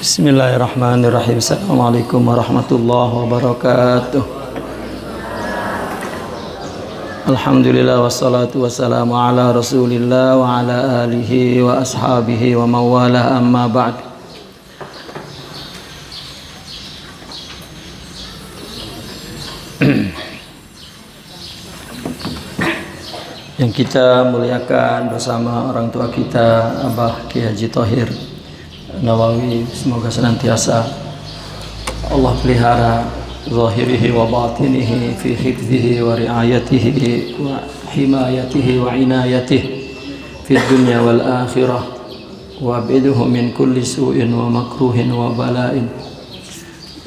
Bismillahirrahmanirrahim. Assalamualaikum warahmatullahi wabarakatuh. Alhamdulillah wassalatu wassalamu ala rasulillah wa ala alihi wa ashabihi wa mawala amma ba'd. Yang kita muliakan bersama orang tua kita, Abah Kiai Haji Thohir Nawawi, semoga senantiasa Allah pelihara zahirihi wa batinihi fi hifdzihi wa riayatihi wa himayatihi wa inayatihi fi dunya wal akhirah wa abidhu min kulli su'in wa makruhin wa bala'in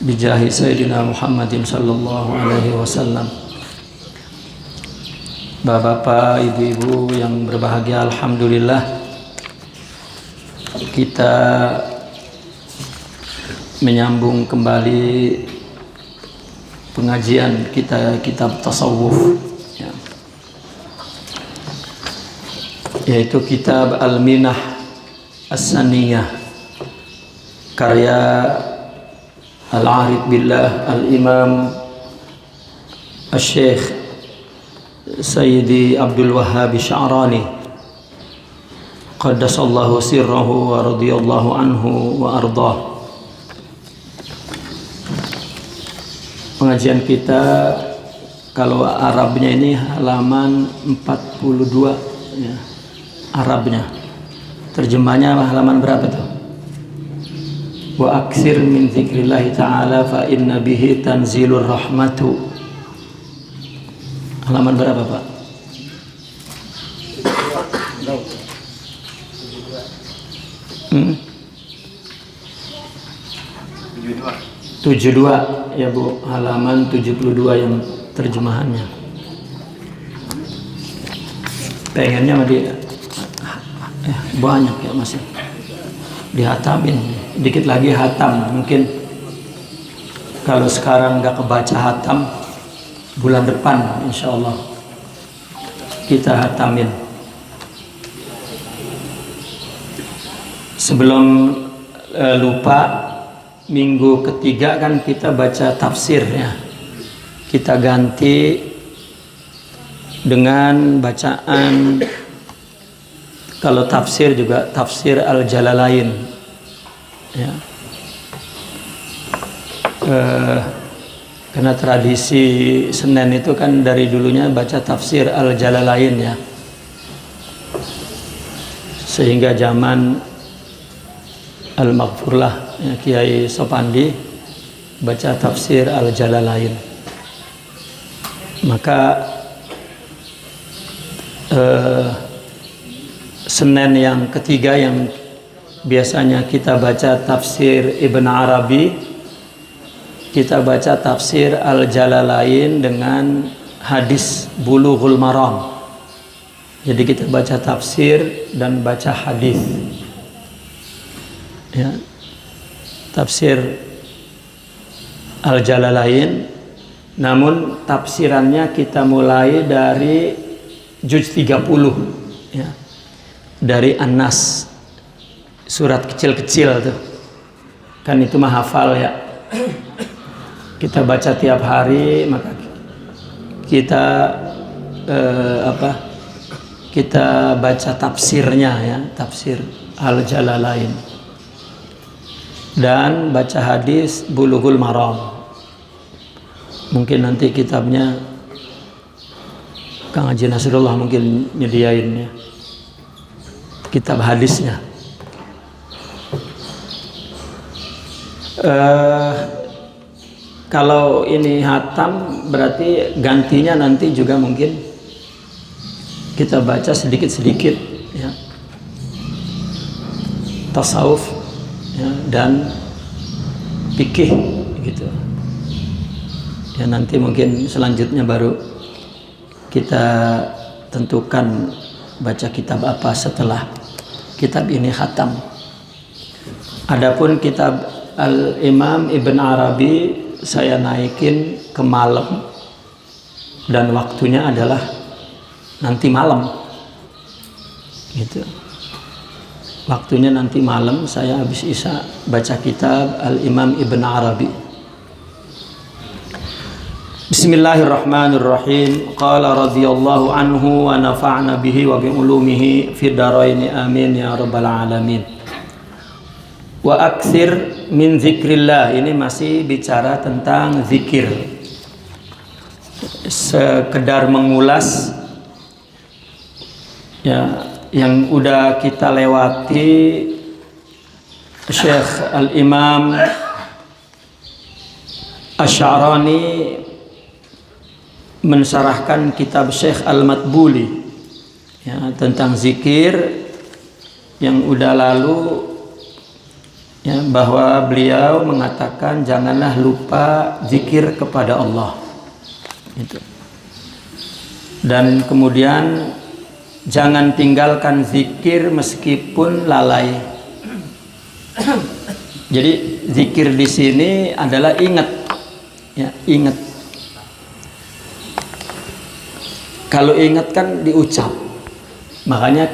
bijahi Sayyidina Muhammadin sallallahu alaihi wasallam. Bapak-bapak, ibu-ibu yang berbahagia, alhamdulillah kita menyambung kembali pengajian kita kitab tasawuf ya, yaitu kitab Al-Minah As-Saniyah karya Al-Arif Billah Al-Imam Al-Syekh Sayyidi Abdul Wahhab Sya'rani Qaddasallahu sirrahu wa radiyallahu anhu wa ardah. Pengajian kita kalau Arabnya ini halaman 42 ya, Arabnya. Terjemahnya halaman berapa tuh? Wa aksir min dzikrillahi ta'ala fa inna bihi tanzilur rahmatu. Halaman berapa, Pak? 72 ya Bu, halaman 72 yang terjemahannya. Pengennya mah dia banyak ya masih dihatamin, dikit lagi hatam. Mungkin kalau sekarang nggak kebaca hatam, bulan depan insya Allah kita hatamin. Sebelum lupa, minggu ketiga kan kita baca tafsir ya. Kita ganti dengan bacaan, kalau tafsir juga tafsir Al-Jalalain ya. Karena tradisi Senin itu kan dari dulunya baca tafsir Al-Jalalain ya. Sehingga zaman Al-Maghfurlah ya, Kiai Sopandi baca tafsir Al-Jalalain. Maka Senin yang ketiga yang biasanya kita baca tafsir Ibn Arabi, kita baca tafsir Al-Jalalain dengan hadis Bulughul Maram. Jadi kita baca tafsir dan baca hadis ya, tafsir Al-Jalalain. Namun tafsirannya kita mulai dari juz 30 ya, dari An-Nas, surat kecil-kecil tuh kan, itu mah hafal ya, kita baca tiap hari. Maka kita kita baca tafsirnya ya, tafsir Al-Jalalain, dan baca hadis Bulughul Maram. Mungkin nanti kitabnya Kang Haji Nasrullah mungkin nyediainnya, kitab hadisnya. Kalau ini hatam berarti gantinya nanti juga mungkin kita baca sedikit-sedikit ya, tasawuf ya, dan fikih gitu ya. Nanti mungkin selanjutnya baru kita tentukan baca kitab apa setelah kitab ini khatam. Adapun kitab Al-Imam Ibn Arabi saya naikin ke malam, dan waktunya adalah nanti malam gitu. waktunya nanti malam saya habis isya baca kitab Al-Imam Ibn Arabi. Bismillahirrahmanirrahim. Qala radhiyallahu anhu wa nafa'na bihi wa bi ulumihi fid dharain amin ya rabbal alamin. Wa aktsir min zikrillah. Ini masih bicara tentang zikir. Sekedar mengulas ya yang udah kita lewati. Syekh Al-Imam Asy-Sya'rani mensyarahkan kitab Syekh Al-Matbuli ya, tentang zikir yang udah lalu ya, bahwa beliau mengatakan janganlah lupa zikir kepada Allah itu. Dan kemudian jangan tinggalkan zikir meskipun lalai. Jadi zikir di sini adalah ingat ya, ingat. Kalau ingat kan diucap, makanya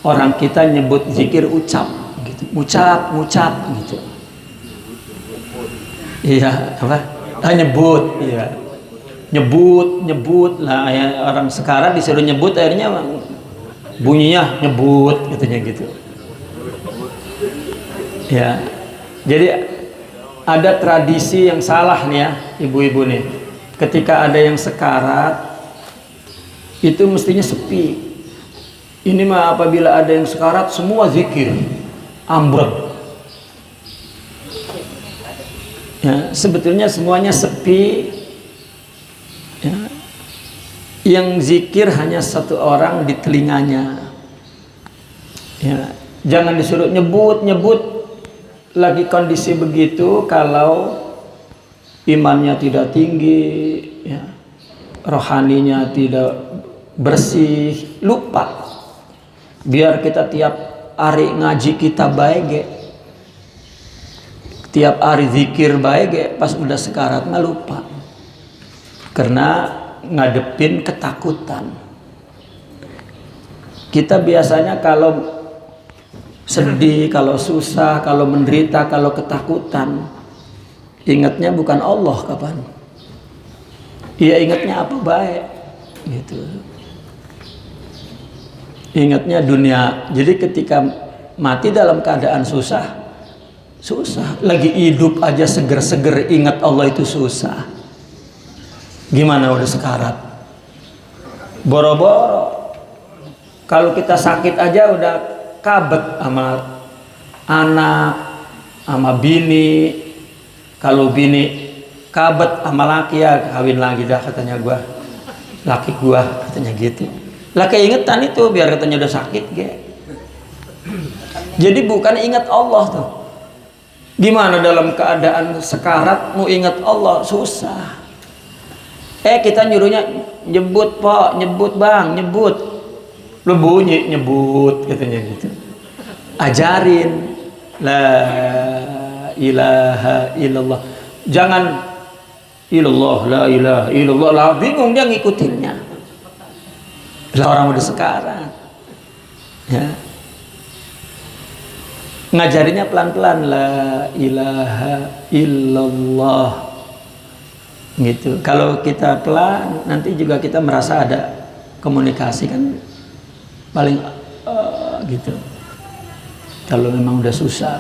orang kita nyebut zikir ucap, gitu. Ngucap gitu. Iya, apa? Nyebut, iya. Nyebut lah. Ya, orang sekarang disuruh nyebut, akhirnya bunyinya nyebut, katanya gitu. Ya, jadi ada tradisi yang salah nih ya, ibu-ibu nih. Ketika ada yang sekarat, itu mestinya sepi. Ini mah apabila ada yang sekarat semua zikir ambruk ya, sebetulnya semuanya sepi ya. Yang zikir hanya satu orang di telinganya ya. Jangan disuruh nyebut lagi kondisi begitu. Kalau imannya tidak tinggi ya, rohaninya tidak bersih, lupa. Biar kita tiap hari ngaji kita baik, tiap hari zikir baik, pas udah sekarat nggak lupa, karena ngadepin ketakutan. Kita biasanya kalau sedih, kalau susah, kalau menderita, kalau ketakutan, ingatnya bukan Allah kapan? Iya, ingatnya apa baik gitu. Ingatnya dunia. Jadi ketika mati dalam keadaan susah, lagi hidup aja seger-seger ingat Allah itu susah. Gimana udah sekarat? Boro-boro. Kalau kita sakit aja udah kabet sama anak, sama bini. Kalau bini kabet sama laki, ya kawin lagi dah katanya gua. Laki gua katanya gitu. Lah keingetan itu biar katanya udah sakit ge. Jadi bukan ingat Allah tuh. Gimana dalam keadaan sekarat mau ingat Allah, susah. Kita nyuruhnya nyebut Pak, nyebut Bang, nyebut. Lu bunyi nyebut katanya gitu. Ajarin la ilaha illallah. Jangan illallah, la ilaha illallah. Lah bingung dia ngikutinnya. Lah orang udah sekarat ya, ngajarinya pelan-pelan, la ilaha illallah gitu. Kalau kita pelan nanti juga kita merasa ada komunikasi kan, paling gitu. Kalau memang udah susah,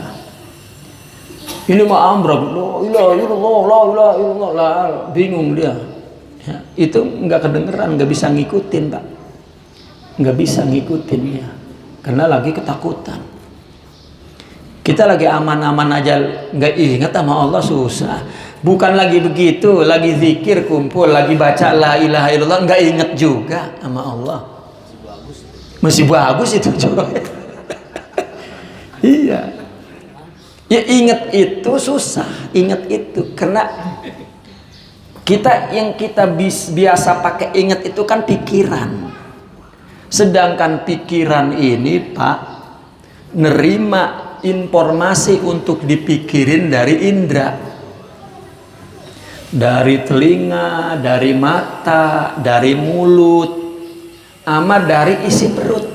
ini mah ambruk, la ilaha illallah, la ilaha illallah, lah bingung dia ya. Itu nggak kedengeran, nggak bisa ngikutin Pak, nggak bisa ngikutinnya karena lagi ketakutan. Kita lagi aman-aman aja nggak ingat sama Allah, susah. Bukan lagi begitu, lagi zikir kumpul, lagi baca la ilaha illallah nggak inget juga sama Allah. Masih bagus itu coba. Iya ya, inget itu susah, inget itu karena yang kita biasa pakai inget itu kan pikiran. Sedangkan pikiran ini Pak, nerima informasi untuk dipikirin dari indera, dari telinga, dari mata, dari mulut, sama dari isi perut.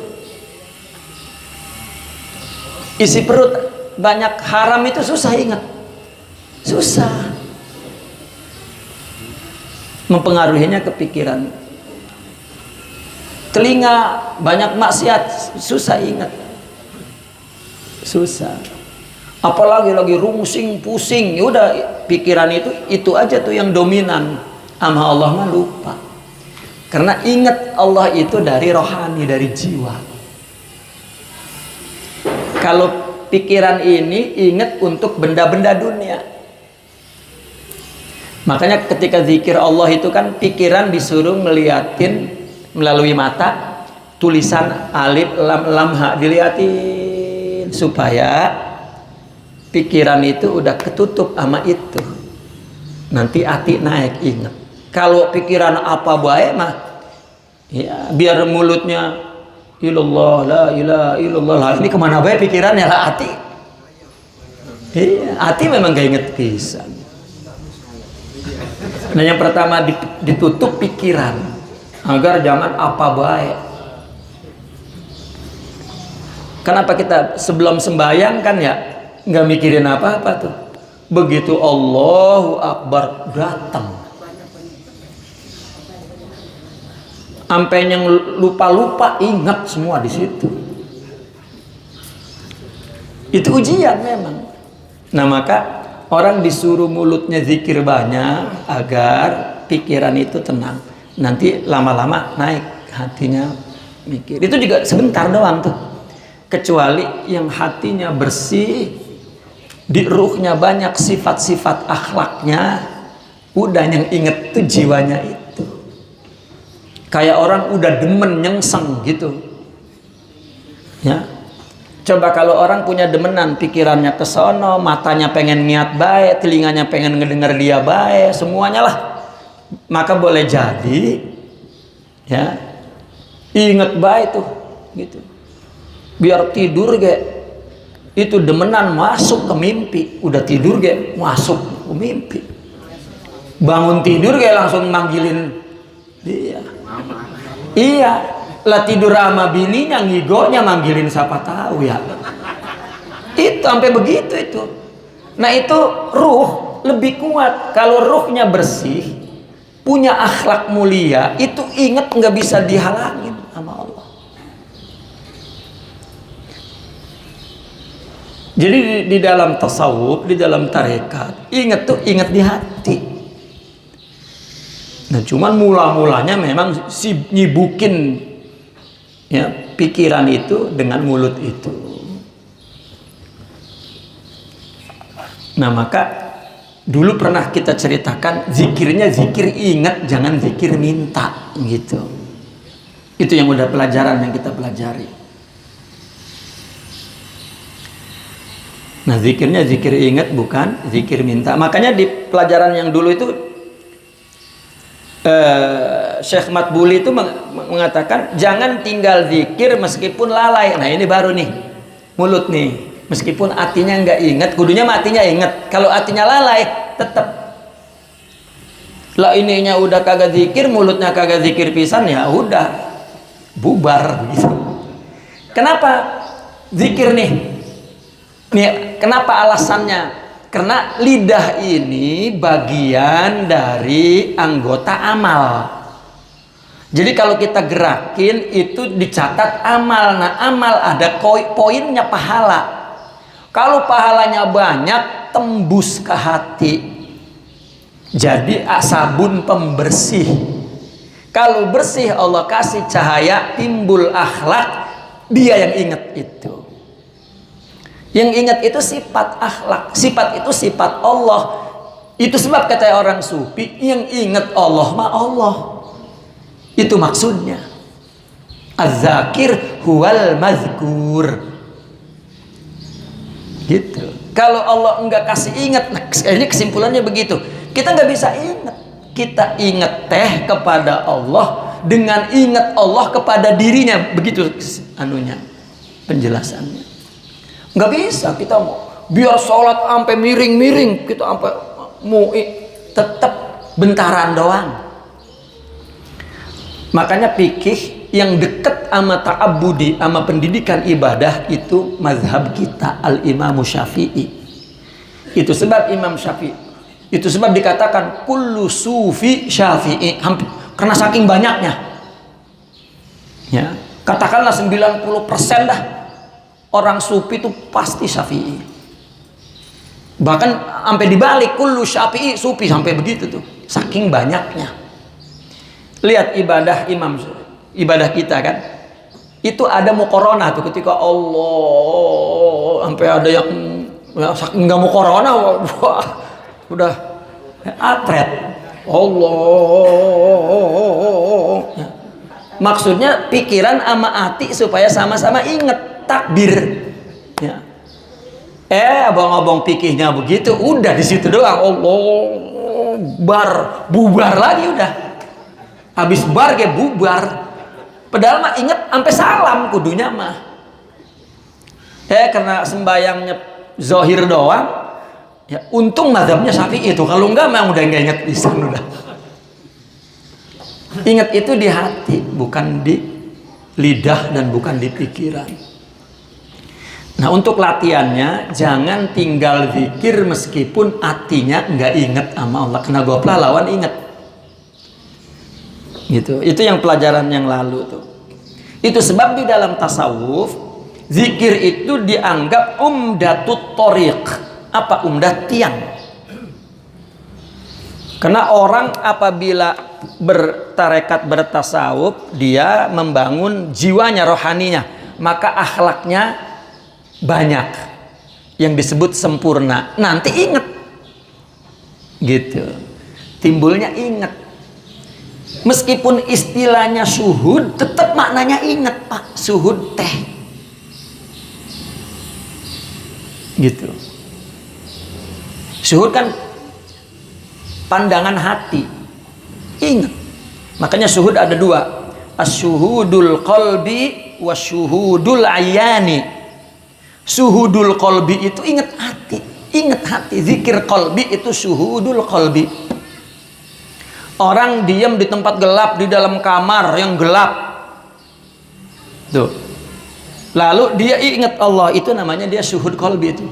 isi perut banyak haram itu susah ingat, susah. Mempengaruhinya ke pikiran. Telinga banyak maksiat, susah ingat, susah. Apalagi lagi rungsing pusing, ya udah pikiran itu aja tuh yang dominan. Sama Allah mah lupa. Karena ingat Allah itu dari rohani, dari jiwa. Kalau pikiran ini ingat untuk benda-benda dunia. Makanya ketika zikir Allah itu kan pikiran disuruh ngeliatin melalui mata tulisan alif lam ha, dilihatin supaya pikiran itu udah ketutup sama itu. Nanti hati naik ingat. Kalau pikiran apa baik mah ya biar mulutnya ilallah la ilaha illallah lah, ini kemana baik pikirannya lah hati. Iya, hati memang gak inget pisan. Nah yang pertama ditutup pikiran agar jangan apa baik. Kenapa kita sebelum sembahyang kan ya nggak mikirin apa-apa tuh. Begitu Allahu Akbar datang, sampai yang lupa-lupa ingat semua di situ. Itu ujian memang. Nah maka orang disuruh mulutnya zikir banyak agar pikiran itu tenang. Nanti lama-lama naik hatinya mikir. Itu juga sebentar doang tuh. Kecuali yang hatinya bersih, di ruhnya banyak sifat-sifat akhlaknya, udah yang inget tuh jiwanya itu. Kayak orang udah demen nyengseng gitu. Ya. Coba kalau orang punya demenan, pikirannya ke sono, matanya pengen niat baik, telinganya pengen ngedenger dia baik, semuanya lah. Maka boleh jadi ya inget baik tuh gitu, biar tidur itu demenan masuk ke mimpi, udah tidur masuk ke mimpi, bangun tidur langsung manggilin dia. Iya lah, tidur sama bininya ngigonya manggilin siapa tahu ya, itu sampai begitu itu. Nah itu ruh lebih kuat. Kalau ruhnya bersih, punya akhlak mulia, itu ingat nggak bisa dihalangin sama Allah. Jadi di dalam tasawuf, di dalam tarekat, ingat tuh ingat di hati. Nah cuman mula-mulanya memang si nyibukin ya pikiran itu dengan mulut itu. Nah maka dulu pernah kita ceritakan zikirnya zikir ingat, jangan zikir minta gitu. Itu yang udah pelajaran yang kita pelajari. Nah zikirnya zikir ingat, bukan zikir minta. Makanya di pelajaran yang dulu itu Syekh Matbuli itu mengatakan jangan tinggal zikir meskipun lalai. Nah ini baru nih mulut nih. Meskipun hatinya nggak ingat, kudunya matinya ingat. Kalau hatinya lalai, tetap. Lah ininya udah kagak zikir, mulutnya kagak zikir pisan, ya udah bubar gitu. Kenapa zikir nih? Nih, kenapa alasannya? Karena lidah ini bagian dari anggota amal. Jadi kalau kita gerakin itu dicatat amal. Nah amal ada poinnya pahala. Kalau pahalanya banyak, tembus ke hati. Jadi sabun pembersih. Kalau bersih Allah kasih cahaya, timbul akhlak, dia yang ingat itu. Yang ingat itu sifat akhlak. Sifat itu sifat Allah. Itu sebab kata orang sufi, yang ingat Allah mah Allah. Itu maksudnya. Az-zakir huwal mazkur. Gitu. Kalau Allah enggak kasih ingat, nah ini kesimpulannya begitu. Kita nggak bisa ingat. Kita ingat teh kepada Allah dengan ingat Allah kepada dirinya. Begitu anunya, penjelasannya. Nggak bisa kita mau biar sholat sampai miring-miring, kita sampai tetap bentaran doang. Makanya fikih yang dekat sama ta'abbudi, sama pendidikan ibadah itu mazhab kita al-Imam Syafi'i. Itu sebab Imam Syafi'i, itu sebab dikatakan kullu sufi syafi'i, hampir, karena saking banyaknya. Ya, katakanlah 90% dah orang sufi itu pasti Syafi'i. Bahkan sampai dibalik kullu syafi'i sufi, sampai begitu tuh. Saking banyaknya. Lihat ibadah kita kan, itu ada muqaranah tuh ketika Allah, sampai ada yang saking nggak muqaranah, wah udah atret Allah. Maksudnya pikiran sama hati supaya sama-sama inget takbir. Ya. Abang-abang pikirnya begitu, udah di situ doang. Allah bubar lagi udah. Habis bar kayak bubar. Padahal mah inget sampai salam kudunya mah. Karena sembayangnya zahir doang. Ya, untung mazhabnya Syafi'i itu. Kalau enggak mah udah enggak inget lisan udah. Ingat itu di hati, bukan di lidah dan bukan di pikiran. Nah, untuk latihannya jangan tinggal zikir meskipun hatinya enggak inget sama Allah. Kena goplah lawan inget. Gitu. Itu yang pelajaran yang lalu tuh. Itu sebab di dalam tasawuf zikir itu dianggap umdatut thoriq. Apa umdah? Tiang. Karena orang apabila bertarekat, bertasawuf, dia membangun jiwanya, rohaninya, maka akhlaknya banyak yang disebut sempurna. Nanti inget gitu, timbulnya inget. Meskipun istilahnya syuhud, tetap maknanya inget Pak. Syuhud teh gitu. Syuhud kan pandangan hati, ingat. Makanya syuhud ada dua, asyuhudul qalbi wasyuhudul ayani. Syuhudul qalbi itu ingat hati, zikir qalbi itu syuhudul qalbi. Orang diam di tempat gelap, di dalam kamar yang gelap tuh, lalu dia ingat Allah, itu namanya dia syuhud qalbi. Itu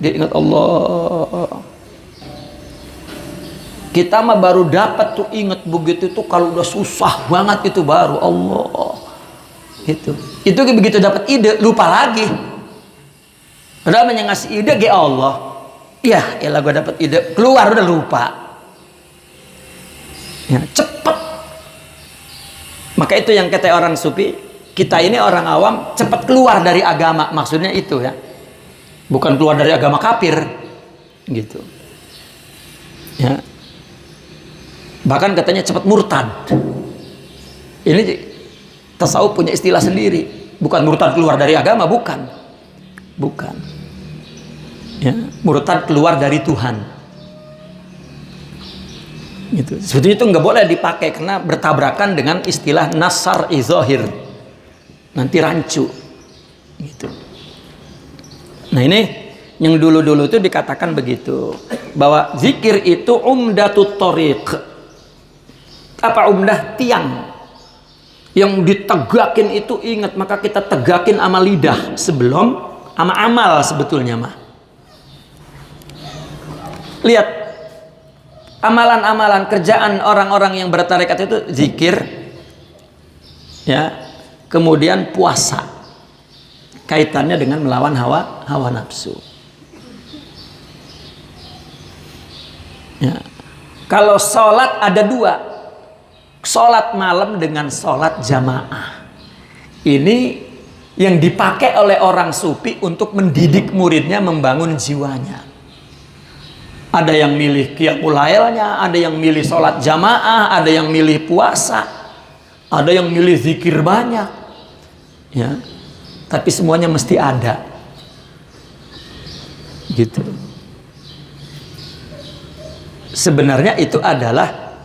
dia ingat Allah. Kita mah baru dapat tuh ingat begitu tuh kalau udah susah banget, itu baru Allah. Itu begitu dapat ide lupa lagi. Padahal yang ngasih ide ge Allah. Iya, elah gua dapat ide, keluar udah lupa. Ya, cepet. Maka itu yang kata orang sufi, kita ini orang awam cepat keluar dari agama, maksudnya itu ya. Bukan keluar dari agama kafir gitu. Ya. Bahkan katanya cepat murtad. Ini tasawuf punya istilah sendiri. Bukan murtad keluar dari agama, bukan. Ya, murtad keluar dari Tuhan. Gitu. Sebetulnya itu nggak boleh dipakai karena bertabrakan dengan istilah nasar izohir. Nanti rancu. Gitu. Nah ini yang dulu-dulu itu dikatakan begitu, bahwa zikir itu umdatut thoriq. Apa umdah? Tiang yang ditegakin itu ingat, maka kita tegakin sama lidah sebelum sama amal sebetulnya mah. Lihat amalan-amalan kerjaan orang-orang yang bertarekat itu zikir, ya, kemudian puasa, kaitannya dengan melawan hawa nafsu. Ya. Kalau sholat ada dua, sholat malam dengan sholat jamaah. Ini yang dipakai oleh orang sufi untuk mendidik muridnya, membangun jiwanya. Ada yang milih qiyamul lailnya, ada yang milih sholat jamaah, ada yang milih puasa, ada yang milih zikir banyak. Ya, tapi semuanya mesti ada. Gitu. Sebenarnya itu adalah,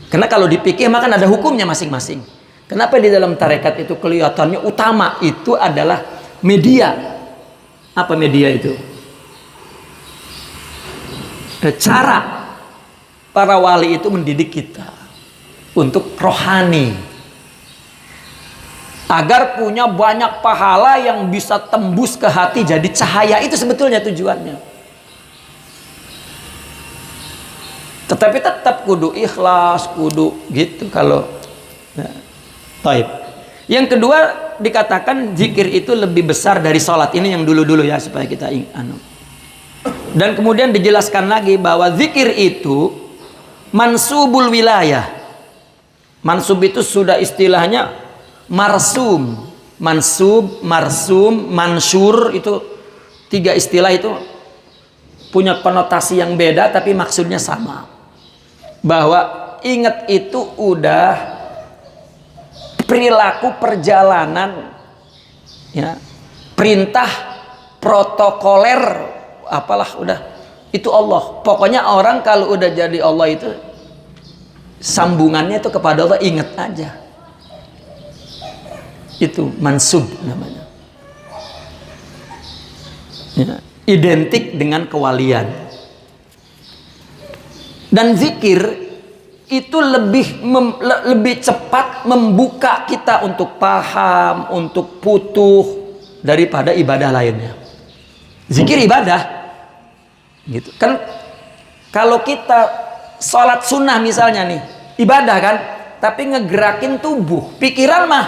karena kalau dipikir maka ada hukumnya masing-masing. Kenapa di dalam tarekat itu kelihatannya utama itu adalah media. Apa media itu? Cara para wali itu mendidik kita. untuk rohani, agar punya banyak pahala yang bisa tembus ke hati jadi cahaya. Itu sebetulnya tujuannya. Tetapi tetap kudu ikhlas, kudu gitu kalau ya. Taib. Yang kedua dikatakan zikir itu lebih besar dari sholat. Ini yang dulu-dulu ya, supaya kita ingat. Dan kemudian dijelaskan lagi bahwa zikir itu mansubul wilayah. Mansub itu sudah istilahnya marsum. Mansub, marsum, mansur, itu 3 istilah itu punya konotasi yang beda tapi maksudnya sama. Bahwa ingat itu udah perilaku perjalanan, ya, perintah protokoler, apalah udah itu Allah. Pokoknya orang kalau udah jadi Allah itu sambungannya itu kepada Allah, ingat aja. Itu mansub namanya. Ya, identik dengan kewalian. Dan zikir itu lebih cepat membuka kita untuk paham, untuk putuh daripada ibadah lainnya. Zikir ibadah, gitu kan. Kalau kita sholat sunnah misalnya nih, ibadah kan, tapi ngegerakin tubuh, pikiran mah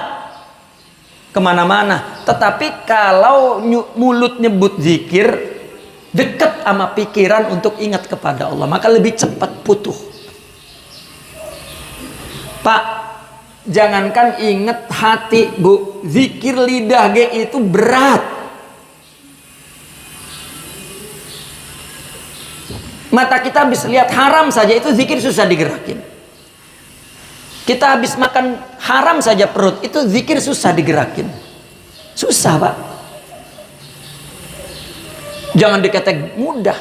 kemana-mana. Tetapi kalau mulut nyebut zikir, dekat sama pikiran untuk ingat kepada Allah, maka lebih cepat putuh. Pak, jangankan ingat hati, Bu, zikir lidah ge itu berat. Mata kita habis lihat haram saja itu zikir susah digerakin. Kita habis makan haram saja perut, itu zikir susah digerakin. Susah, Pak. Jangan dikata mudah.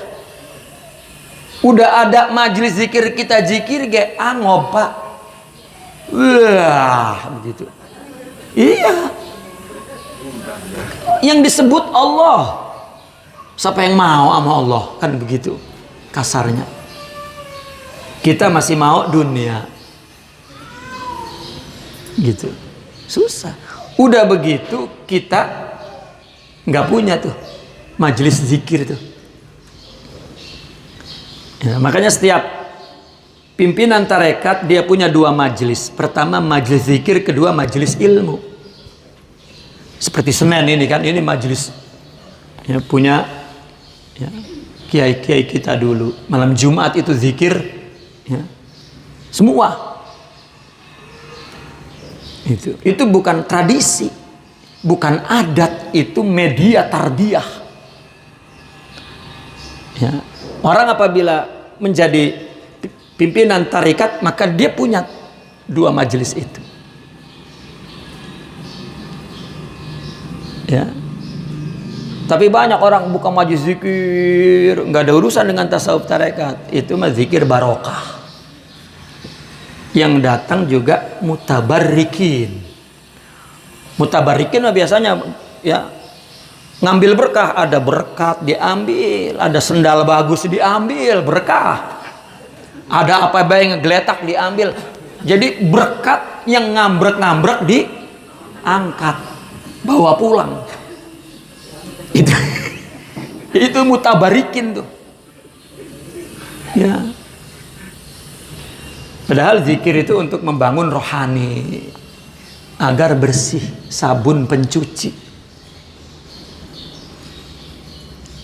Udah ada majelis zikir, kita zikir ge angob, Pak. Wah, begitu. Iya. Yang disebut Allah. Siapa yang mau sama Allah? Kan begitu kasarnya. Kita masih mau dunia. Gitu. Susah. Udah begitu kita nggak punya tuh majelis zikir tuh. Ya, makanya setiap pimpinan tarekat dia punya 2 majelis. Pertama majelis zikir, kedua majelis ilmu. Seperti Senin ini kan, ini majelis ya, punya ya, kiai-kiai kita dulu. Malam Jumat itu zikir ya, semua. Itu bukan tradisi, bukan adat, itu media tarbiyah. Ya. Orang apabila menjadi pimpinan tarekat, maka dia punya 2 majelis itu. Ya. Tapi banyak orang buka majelis zikir, nggak ada urusan dengan tasawuf tarekat. Itu mah zikir barokah. Yang datang juga mutabarrikin. Mutabarrikin mah biasanya ya ngambil berkah, ada berkat diambil, ada sendal bagus diambil, berkah. Ada apa baik ngegeletak diambil. Jadi berkat yang ngambrek-ngambrek diangkat, bawa pulang. Itu mutabarikin tuh. Ya. Padahal zikir itu untuk membangun rohani agar bersih, sabun pencuci.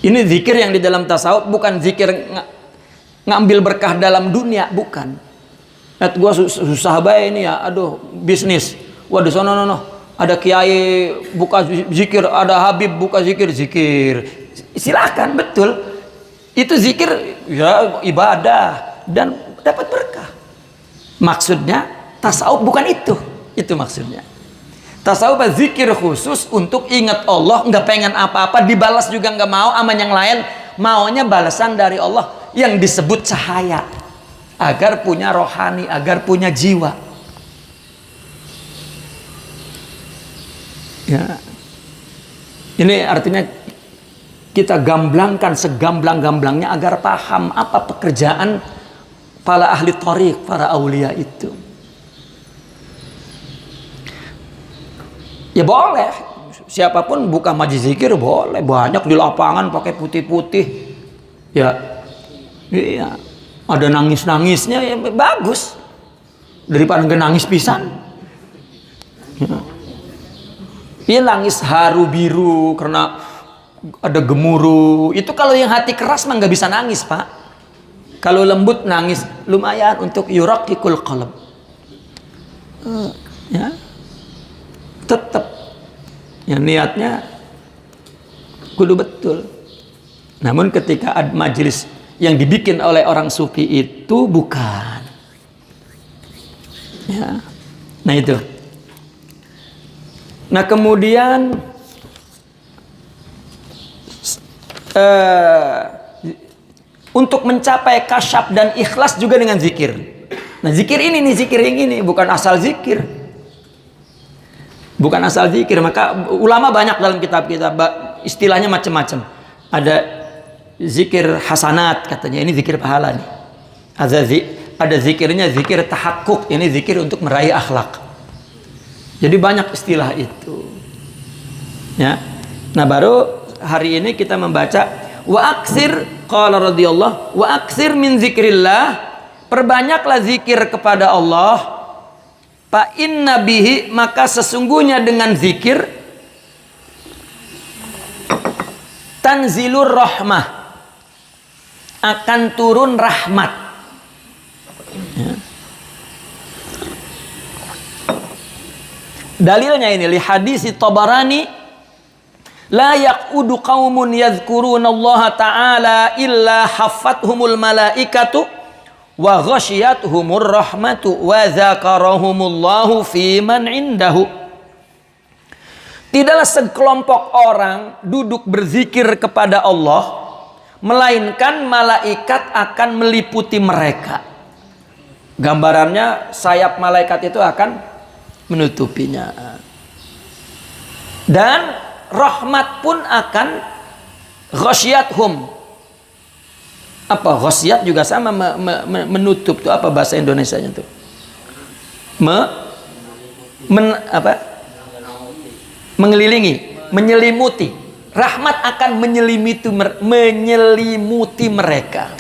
Ini zikir yang di dalam tasawuf, bukan zikir ngambil berkah dalam dunia, bukan. Gua susah bae ini ya, aduh bisnis. Waduh sono ada kiai buka zikir, ada Habib buka zikir. Silakan, betul. Itu zikir ya ibadah dan dapat berkah. Maksudnya tasawuf bukan itu. Itu maksudnya. Tasawuf zikir khusus untuk ingat Allah, nggak pengen apa-apa, dibalas juga nggak mau aman yang lain, maunya balasan dari Allah yang disebut cahaya, agar punya rohani, agar punya jiwa. Ya. Ini artinya kita gamblangkan segamblang-gamblangnya agar paham apa pekerjaan para ahli thariq, para aulia itu. Ya boleh, siapapun buka majelis zikir boleh, banyak di lapangan pakai putih-putih, ya, iya, ada nangis-nangisnya, ya bagus, daripada nggak nangis pisan. Ya. Iya, nangis haru biru karena ada gemuruh, itu kalau yang hati keras mah nggak bisa nangis, Pak. Kalau lembut nangis lumayan untuk yuraqiqul qalb. Ya, tetap ya niatnya kudu betul. Namun ketika ada majelis yang dibikin oleh orang sufi itu bukan, ya, nah itu. Nah kemudian untuk mencapai kasyaf dan ikhlas juga dengan zikir. Nah zikir ini nih, zikir yang ini bukan asal zikir, bukan asal zikir. Maka ulama banyak dalam kitab-kitab istilahnya macam-macam. Ada zikir hasanat, katanya ini zikir pahala nih. Ada zikirnya zikir tahakkuk, ini zikir untuk meraih akhlak. Jadi banyak istilah itu. Ya. Nah baru hari ini kita membaca wa aksir, qala radhiyallahu wa aksir min zikrillah, perbanyaklah zikir kepada Allah, fa inna bihi, maka sesungguhnya dengan zikir tanzilur rahmah, akan turun rahmat. Ya. Dalilnya ini li hadis Tabarani, la yaqudu qaumun yadhkurunallaha ta'ala illa haffathumul malaikatu wa ghasyiyatuhumur rahmatu wa dzakarahumullahu fi man indahu. Tidaklah sekelompok orang duduk berzikir kepada Allah melainkan malaikat akan meliputi mereka. Gambarannya sayap malaikat itu akan menutupinya, dan rahmat pun akan ghasyiyatuhum. Apa ghasyiyat juga sama, menutup tuh, apa bahasa Indonesianya tuh? Mengelilingi, menyelimuti. Rahmat akan menyelimuti mereka.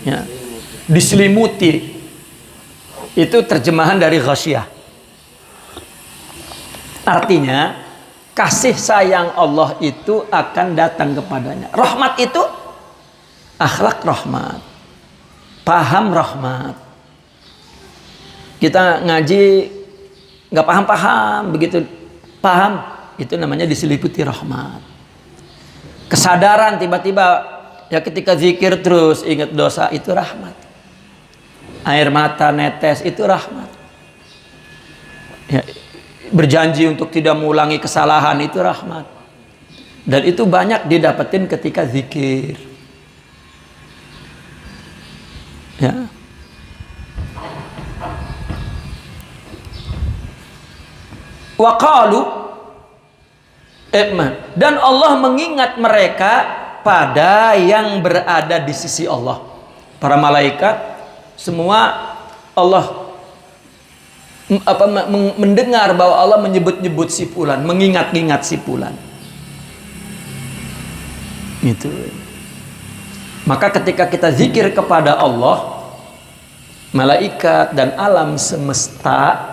Ya. Diselimuti. Itu terjemahan dari ghasyiyah. Artinya kasih sayang Allah itu akan datang kepadanya. Rahmat itu akhlak rahmat, paham rahmat. Kita ngaji nggak paham-paham, begitu paham itu namanya diseliputi rahmat. Kesadaran tiba-tiba, ya ketika zikir terus ingat dosa, itu rahmat. Air mata netes, itu rahmat. Ya, berjanji untuk tidak mengulangi kesalahan, itu rahmat. Dan itu banyak didapetin ketika zikir. Ya. Wa qalu, dan Allah mengingat mereka pada yang berada di sisi Allah. Para malaikat semua Allah mendengar bahwa Allah menyebut-nyebut si fulan, mengingat-ingat si fulan. Itu. Maka ketika kita zikir kepada Allah, malaikat dan alam semesta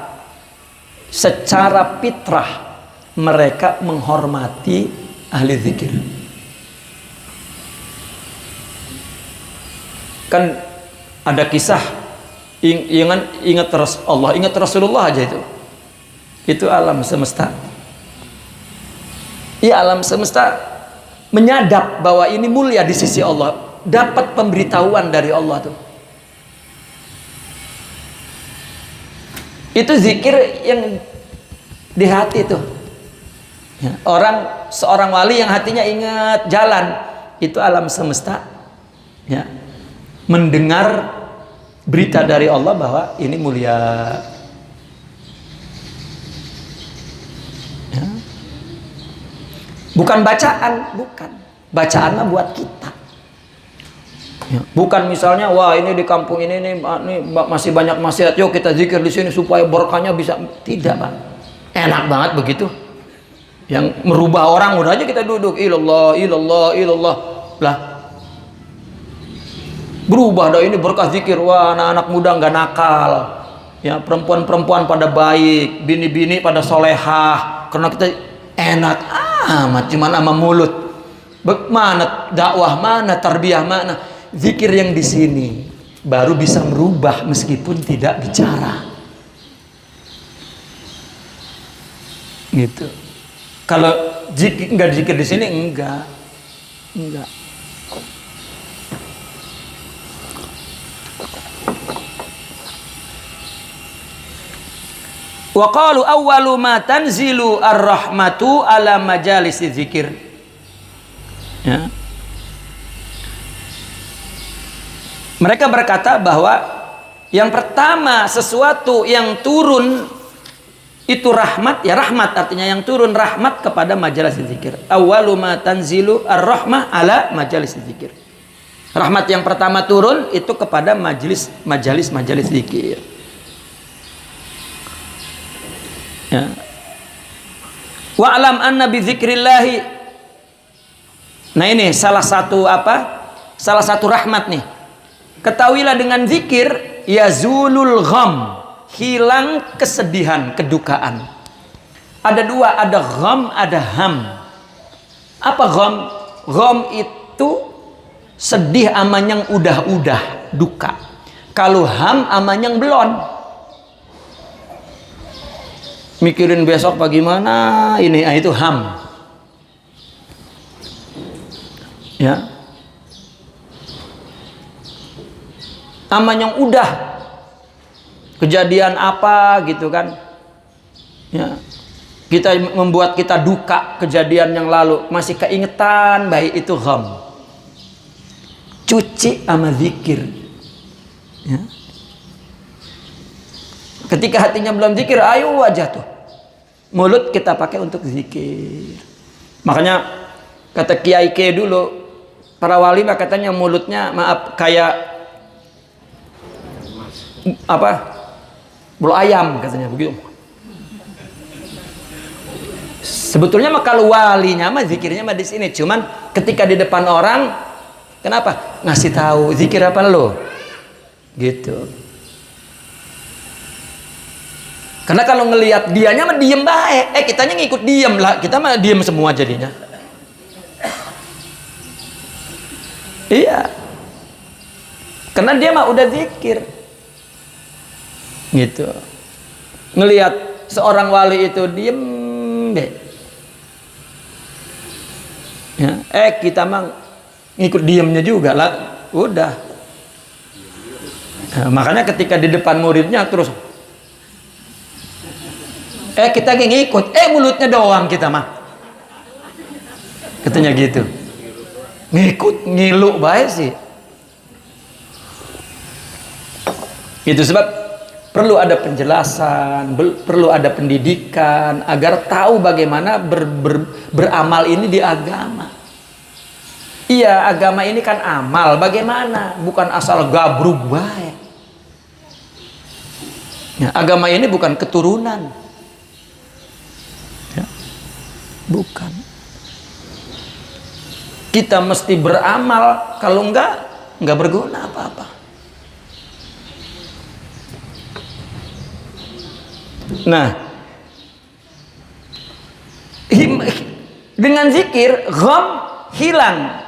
secara fitrah mereka menghormati ahli zikir. Kan ada kisah, ingat Allah, ingat Rasulullah aja itu alam semesta. Iya, alam semesta menyadap bahwa ini mulia di sisi Allah, dapat pemberitahuan dari Allah tuh. Itu zikir yang di hati tuh. Ya, seorang wali yang hatinya ingat jalan, itu alam semesta. Ya, mendengar berita dari Allah bahwa ini mulia. Ya. Bukan bacaan, bukan. Bacaan mah buat kita. Ya. Bukan misalnya, wah ini di kampung ini masih banyak maksiat, yuk kita zikir di sini supaya berkahnya bisa. Tidak, Bang. Enak banget begitu. Yang merubah orang udah aja kita duduk ilallah ilallah ilallah lah. Berubah dah ini berkah zikir. Wah, anak-anak muda nggak nakal. Ya, perempuan-perempuan pada baik, bini-bini pada solehah. Karena kita enak amat cuman sama mulut. Mana dakwah, mana tarbiyah, mana zikir yang di sini baru bisa merubah meskipun tidak bicara. Gitu. Kalau nggak zikir di sini enggak. Wa qalu awwalu ma tanzilu ar-rahmatu ala majalis dzikir. Ya. Mereka berkata bahwa yang pertama sesuatu yang turun itu rahmat, ya rahmat artinya yang turun rahmat kepada majalis dzikir. Awwalu ma tanzilu ar-rahmah ala majalis dzikir. Rahmat yang pertama turun itu kepada majalis dzikir. Ya. Wa alam anna bi dzikrillahi. Nah ini salah satu rahmat nih. Ketahuilah dengan zikir yazulul gham, hilang kesedihan, kedukaan. Ada dua, ada gham, ada ham. Apa gham? Gham itu sedih ama yang udah duka. Kalau ham ama yang belum. Mikirin besok bagaimana ini, itu ham. Ya. Aman yang udah kejadian apa gitu kan. Ya. Kita membuat kita duka kejadian yang lalu, masih keingetan baik, itu gham. Cuci sama zikir. Ya. Ketika hatinya belum zikir, ayo aja tuh mulut kita pakai untuk zikir. Makanya kata Kiai dulu, para wali katanya mulutnya kayak bulu ayam katanya begitu. Sebetulnya mah kalau walinya mah zikirnya mah di sini, cuman ketika di depan orang kenapa ngasih tahu zikir apa lo gitu. Karena kalau ngelihat dianya mah diem baik, kitanya ngikut diem lah, kita mah diem semua jadinya. Iya. Karena dia mah udah zikir. Gitu. Ngelihat seorang wali itu diem deh. Ya, kita mah ngikut diemnya juga lah, udah. Nah, makanya ketika di depan muridnya terus kita ngikut, mulutnya doang kita mah. Katanya gitu. Ngikut, ngilu baik sih. Itu sebab perlu ada penjelasan, perlu ada pendidikan agar tahu bagaimana beramal ini di agama. Iya, agama ini kan amal, bagaimana? Bukan asal gabruk baik. Ya, agama ini bukan keturunan. Bukan. Kita mesti beramal, kalau enggak berguna apa-apa. Nah, dengan zikir gham hilang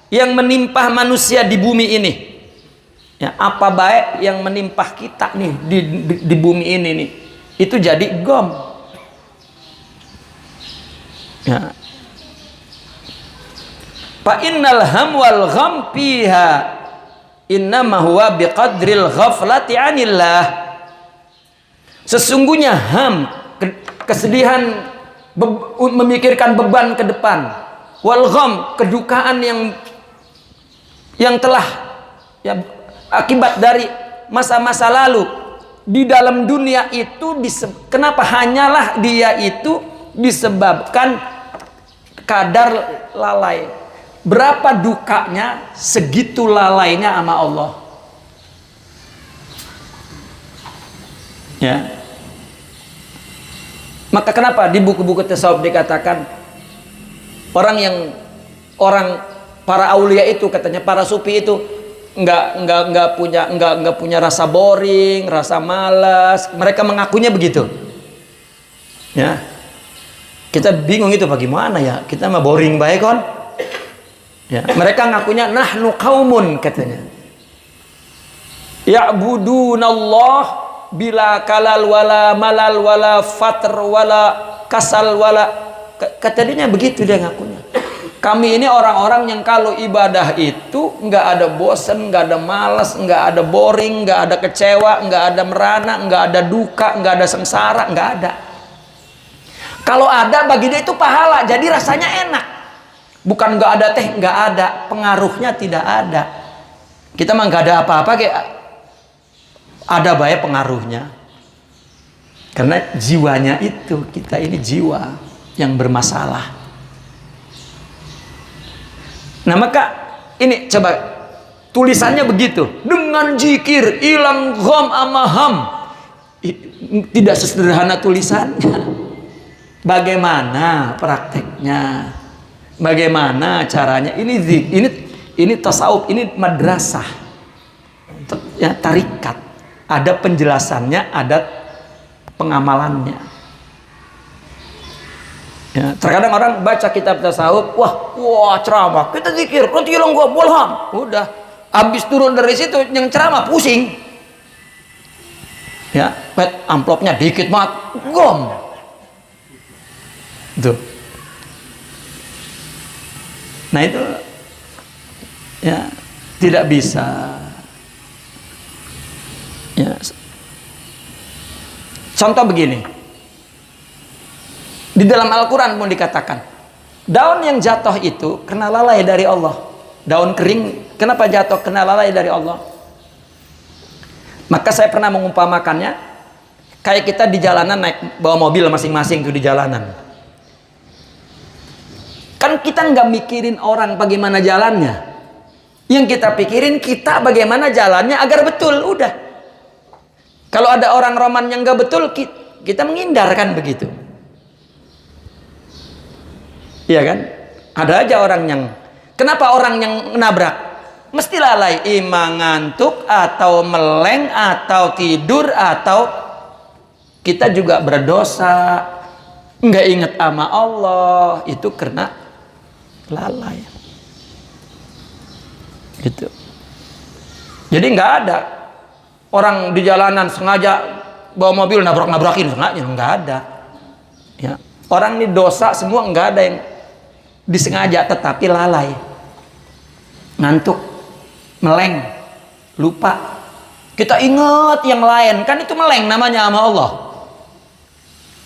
yang menimpa manusia di bumi ini. Ya, apa baik yang menimpa kita nih di bumi ini nih, itu jadi gham. Ya. Fa innal ham wal gham fiha innama huwa biqadril ghaflati 'anillah. Sesungguhnya ham, kesedihan, memikirkan beban ke depan, wal gham, kedukaan yang telah ya akibat dari masa-masa lalu di dalam dunia itu. Kenapa hanyalah dia itu disebabkan kadar lalai. Berapa dukanya, segitu lalainya sama Allah. Ya. Maka kenapa di buku-buku tasawuf dikatakan orang para aulia itu, katanya para sufi itu nggak punya rasa boring, rasa malas. Mereka mengakunya begitu. Ya, kita bingung itu bagaimana ya, kita mah boring baik kan? Ya, mereka ngakunya nahnu qaumun, katanya. Ya'budunallah bila kalal wala malal wala fatr wala kasal wala, katanya begitu dia ngakunya. Kami ini orang-orang yang kalau ibadah itu nggak ada bosan, nggak ada malas, nggak ada boring, nggak ada kecewa, nggak ada merana, nggak ada duka, nggak ada sengsara, nggak ada. Kalau ada bagi dia itu pahala, jadi rasanya enak. Bukan nggak ada teh, nggak ada, pengaruhnya tidak ada. Kita mah nggak ada apa-apa, kayak ada baik pengaruhnya. Karena jiwanya itu, kita ini jiwa yang bermasalah. Nah maka ini coba tulisannya begitu, dengan zikir hilang gham amaham. Tidak sesederhana tulisannya. Bagaimana prakteknya? Bagaimana caranya? Ini tasawuf, ini madrasah, ya, tarikat. Ada penjelasannya, ada pengamalannya. Ya, terkadang orang baca kitab tasawuf, wah ceramah, kita zikir, nanti hilang gua bolham. Udah, habis turun dari situ yang ceramah pusing. Ya, amplopnya dikit banget, gom. Tuh. Nah itu, ya tidak bisa. Ya. Contoh begini, di dalam Al-Quran pun dikatakan, daun yang jatuh itu kena lalai dari Allah. Daun kering, kenapa jatuh? Kena lalai dari Allah. Maka saya pernah mengumpamakannya, kayak kita di jalanan naik bawa mobil masing-masing tuh di jalanan. Kan kita nggak mikirin orang bagaimana jalannya. Yang kita pikirin kita bagaimana jalannya agar betul, udah. Kalau ada orang roman yang nggak betul, kita menghindarkan begitu. Iya kan? Ada aja orang yang, kenapa orang yang nabrak mesti lalai? Ima ngantuk atau meleng atau tidur, atau kita juga berdosa, nggak ingat sama Allah, itu karena lalai. Gitu. Jadi nggak ada orang di jalanan sengaja bawa mobil nabrak-nabrakin, sengaja nggak ada. Ya, orang ini dosa semua, nggak ada yang disengaja, tetapi lalai, ngantuk, meleng, lupa. Kita ingat yang lain, kan itu meleng namanya sama Allah.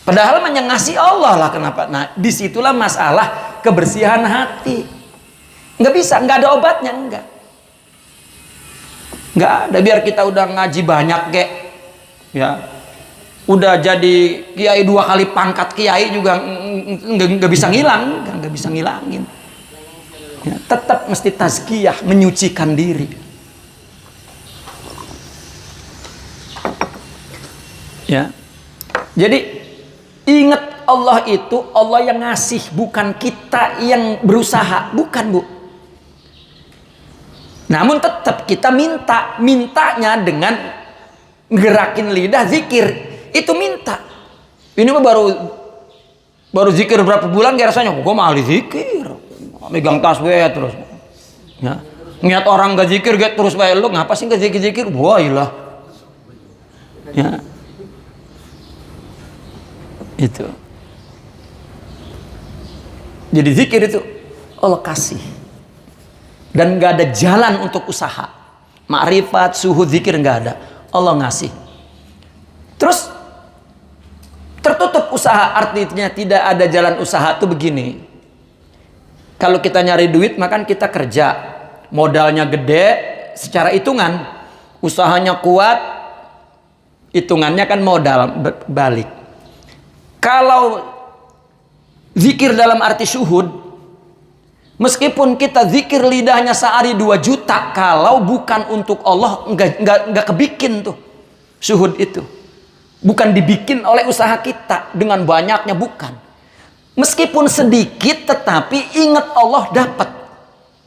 Padahal yang ngasih Allah lah, kenapa? Nah disitulah masalah kebersihan hati. Nggak bisa, nggak ada obatnya, nggak ada. Biar kita udah ngaji banyak kek, ya udah jadi kiai 2 kali pangkat kiai juga nggak bisa ngilang, nggak bisa ngilangin. Ya, tetap mesti tazkiyah, menyucikan diri. Ya, jadi ingat Allah itu Allah yang ngasih, bukan kita yang berusaha, bukan Bu. Namun tetap kita mintanya dengan gerakin lidah zikir, itu minta. Ini mah baru zikir berapa bulan kayak rasanya, gue mah ahli zikir, megang tasbih terus. Ya, ngeliat orang gak zikir gak terus baik, lu ngapa sih gak zikir? Wah ilah. Ya, itu. Jadi zikir itu Allah kasih. Dan nggak ada jalan untuk usaha, ma'rifat, suhud, zikir nggak ada, Allah ngasih. Terus tertutup usaha, artinya tidak ada jalan usaha tuh begini. Kalau kita nyari duit, maka kita kerja, modalnya gede, secara hitungan, usahanya kuat, hitungannya kan modal balik. Kalau zikir dalam arti syuhud, meskipun kita zikir lidahnya sehari 2 juta, kalau bukan untuk Allah nggak kebikin tuh syuhud itu. Bukan dibikin oleh usaha kita dengan banyaknya, bukan. Meskipun sedikit tetapi ingat Allah dapat.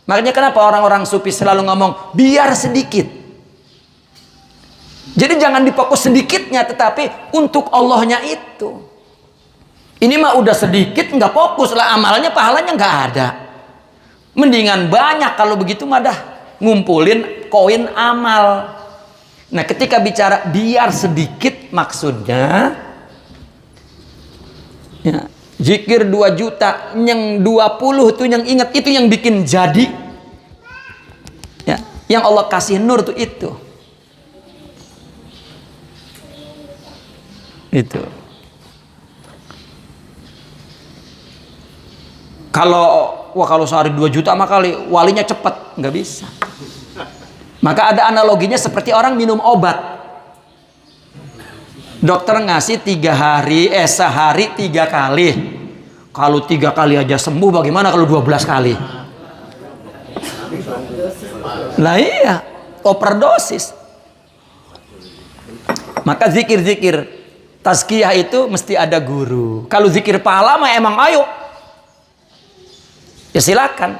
Makanya kenapa orang-orang sufi selalu ngomong biar sedikit. Jadi jangan difokus sedikitnya tetapi untuk Allahnya itu. Ini mah udah sedikit nggak fokus lah, amalnya pahalanya nggak ada. Mendingan banyak, kalau begitu mah dah ngumpulin koin amal. Nah, ketika bicara biar sedikit maksudnya ya, zikir 2 juta yang 20 tuh yang ingat, itu yang bikin jadi. Ya, yang Allah kasih nur tuh itu. Itu. Kalau sehari 2 juta mah kali walinya cepet, nggak bisa. Maka ada analoginya seperti orang minum obat. Dokter ngasih sehari 3 kali. Kalau 3 kali aja sembuh, bagaimana kalau 12 kali? Lah iya, overdosis. Maka zikir-zikir tazkiyah itu mesti ada guru. Kalau zikir pahala mah emang ayo. Ya silakan.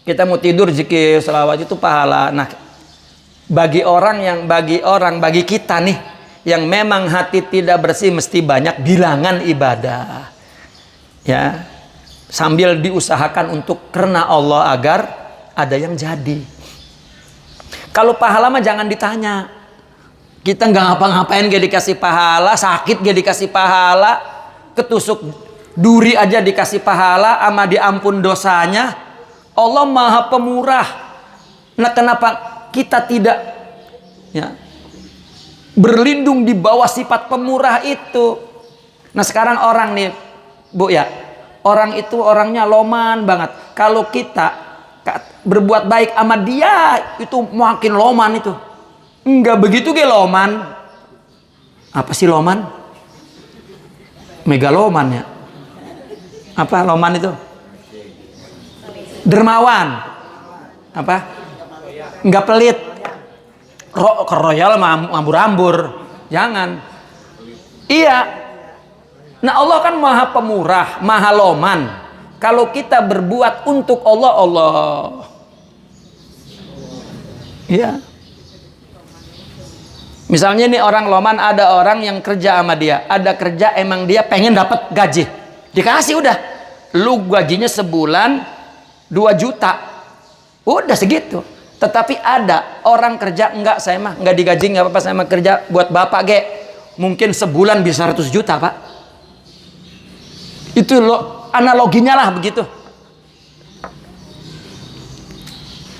Kita mau tidur zikir selawat itu pahala. Nah, bagi kita nih yang memang hati tidak bersih, mesti banyak bilangan ibadah. Ya. Sambil diusahakan untuk karena Allah agar ada yang jadi. Kalau pahala mah jangan ditanya. Kita nggak ngapa-ngapain gak dikasih pahala, sakit gak dikasih pahala, ketusuk duri aja dikasih pahala, ama diampun dosanya. Allah Maha Pemurah. Nah, kenapa kita tidak ya berlindung di bawah sifat pemurah itu? Nah, sekarang orang nih, Bu ya, orang itu orangnya loman banget. Kalau kita berbuat baik sama dia, itu makin loman itu. Enggak begitu ge loman. Apa sih loman? Megaloman ya. Apa loman itu? Dermawan. Apa? Enggak pelit. Royal ambur-ambur. Jangan. Iya. Nah, Allah kan Maha Pemurah, Maha Loman. Kalau kita berbuat untuk Allah, Allah. Iya. Misalnya nih orang loman, ada orang yang kerja sama dia, ada kerja emang dia pengen dapat gaji, dikasih udah, lu gajinya sebulan 2 juta, udah segitu. Tetapi ada orang kerja, enggak, saya mah enggak digaji, enggak apa-apa, saya mah kerja buat bapak ge, mungkin sebulan bisa 100 juta pak. Itu lo analoginya lah begitu.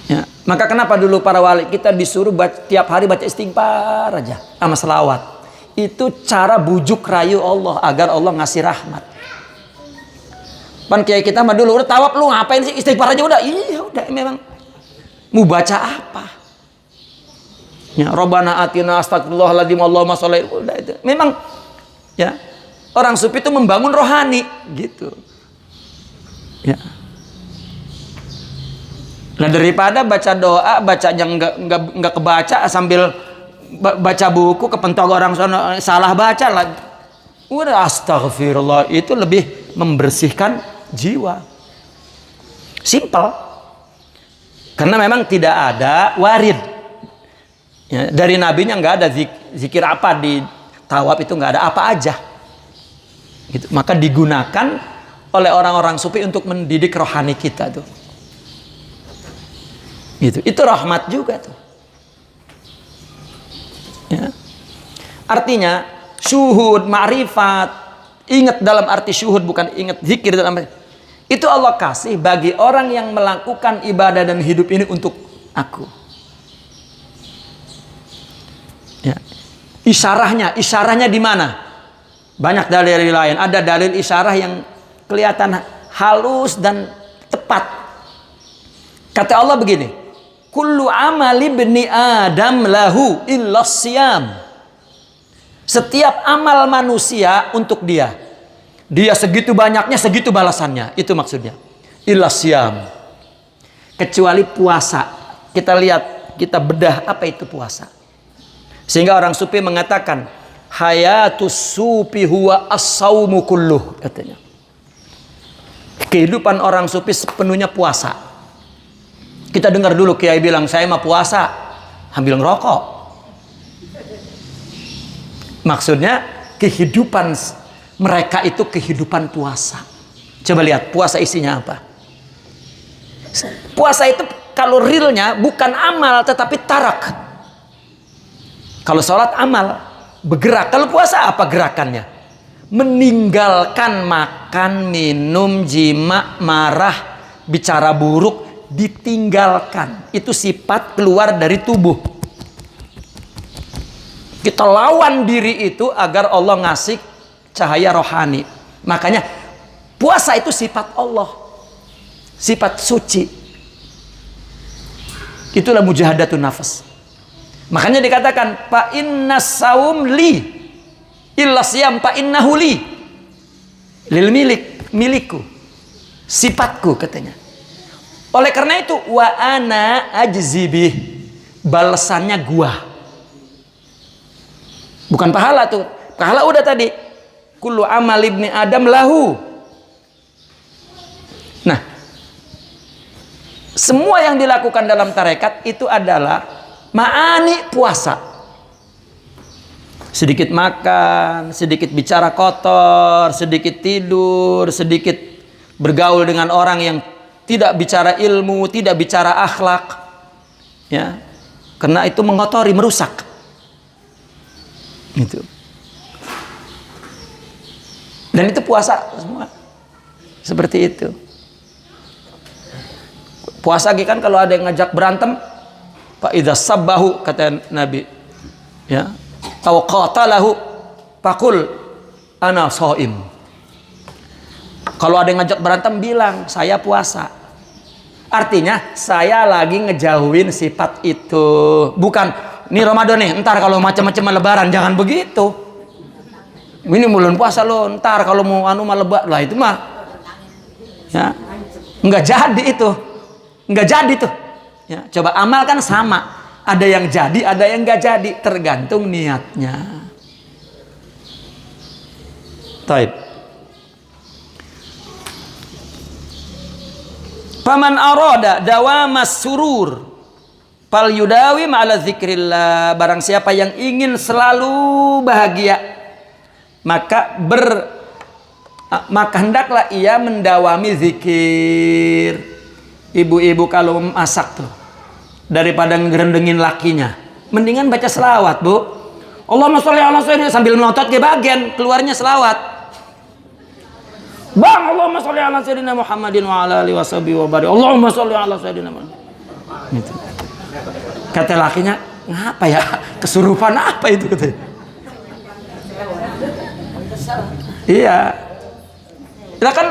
Ya, maka kenapa dulu para wali kita disuruh tiap hari baca istighfar aja sama selawat. Itu cara bujuk rayu Allah agar Allah ngasih rahmat. Pan kiai kita mah dulu udah tawab, lu ngapain sih, istighfar aja udah. Iya udah, memang mau baca apa? Ya, Rabbana atina astagfirullahaladzim Allahumma sholli, udah itu. Memang ya, orang sufi itu membangun rohani gitu. Ya. Nah, daripada baca doa, baca yang enggak kebaca sambil baca buku kepentok orang sana salah baca lah. Udah astagfirullah, itu lebih membersihkan jiwa. Simple. Karena memang tidak ada warid. Ya, dari nabinya nggak ada zikir apa di tawaf itu, nggak ada apa aja. Gitu. Maka digunakan oleh orang-orang sufi untuk mendidik rohani kita tuh. Gitu. Itu rahmat juga tuh. Ya. Artinya syuhud, ma'rifat, ingat dalam arti syuhud, bukan ingat zikir dalam arti. Itu Allah kasih bagi orang yang melakukan ibadah dan hidup ini untuk aku. Ya. Isyarahnya di mana? Banyak dalil lain. Ada dalil isyarah yang kelihatan halus dan tepat. Kata Allah begini, kullu amali ibni Adam lahu illa siyam. Setiap amal manusia untuk dia. Dia segitu banyaknya, segitu balasannya. Itu maksudnya. Illa siyam. Kecuali puasa. Kita lihat, kita bedah apa itu puasa. Sehingga orang sufi mengatakan, hayatus sufi huwa as-saumu kulluh, katanya. Kehidupan orang sufi sepenuhnya puasa. Kita dengar dulu kiai bilang, saya mah puasa sambil ngerokok. Maksudnya kehidupan mereka itu kehidupan puasa. Coba lihat puasa isinya apa. Puasa itu kalau realnya bukan amal tetapi tarak. Kalau sholat amal, bergerak. Kalau puasa apa gerakannya? Meninggalkan makan, minum, jima, marah, bicara buruk, ditinggalkan. Itu sifat keluar dari tubuh. Kita lawan diri itu agar Allah ngasih cahaya rohani. Makanya puasa itu sifat Allah, sifat suci. Itulah mujahadatun nafas. Makanya dikatakan fa innas saum li illa siyam fa innahu li lil milikku, sifatku, katanya. Oleh karena itu wa ana ajzibih, balasannya gua. Bukan pahala tuh. Pahala udah tadi. Kullu amal ibni Adam lahu. Nah, semua yang dilakukan dalam tarekat itu adalah ma'ani puasa. Sedikit makan, sedikit bicara kotor, sedikit tidur, sedikit bergaul dengan orang yang tidak bicara ilmu, tidak bicara akhlak, ya, karena itu mengotori, merusak. Itu. Dan itu puasa semua. Seperti itu. Puasa kan kalau ada yang ngajak berantem, fa idza sabbahu, kata Nabi, ya, aw qatalahu faqul ana shaim. Kalau ada yang ngajak berantem, bilang saya puasa. Artinya saya lagi ngejauhin sifat itu. Bukan ini Ramadan nih, ntar kalau macam-macam lebaran, jangan begitu. Ini bulan puasa lo, ntar kalau mau lebaran lah, itu mah ya nggak jadi itu, nggak jadi tuh. Ya, coba amal kan sama, ada yang jadi, ada yang nggak jadi, tergantung niatnya. Taib. Faman arada dawamas surur fal yudawi ma'ala zikrillah. Barang siapa yang ingin selalu bahagia, maka hendaklah ia mendawami zikir. Ibu-ibu kalau masak tuh, daripada ngerendengin lakinya, mendingan baca selawat, Bu. Allahumma sholli ala sayyidina, sambil melotot ke bagian keluarnya selawat. Bang, Allahumma sholli ala sayyidina Muhammadin wa ala alihi washabihi wa barik. Allahumma sholli ala sayyidina Muhammad. Gitu. Kata lakinya, ngapa ya? Kesurupan apa itu, katanya? Iya. Nah kan,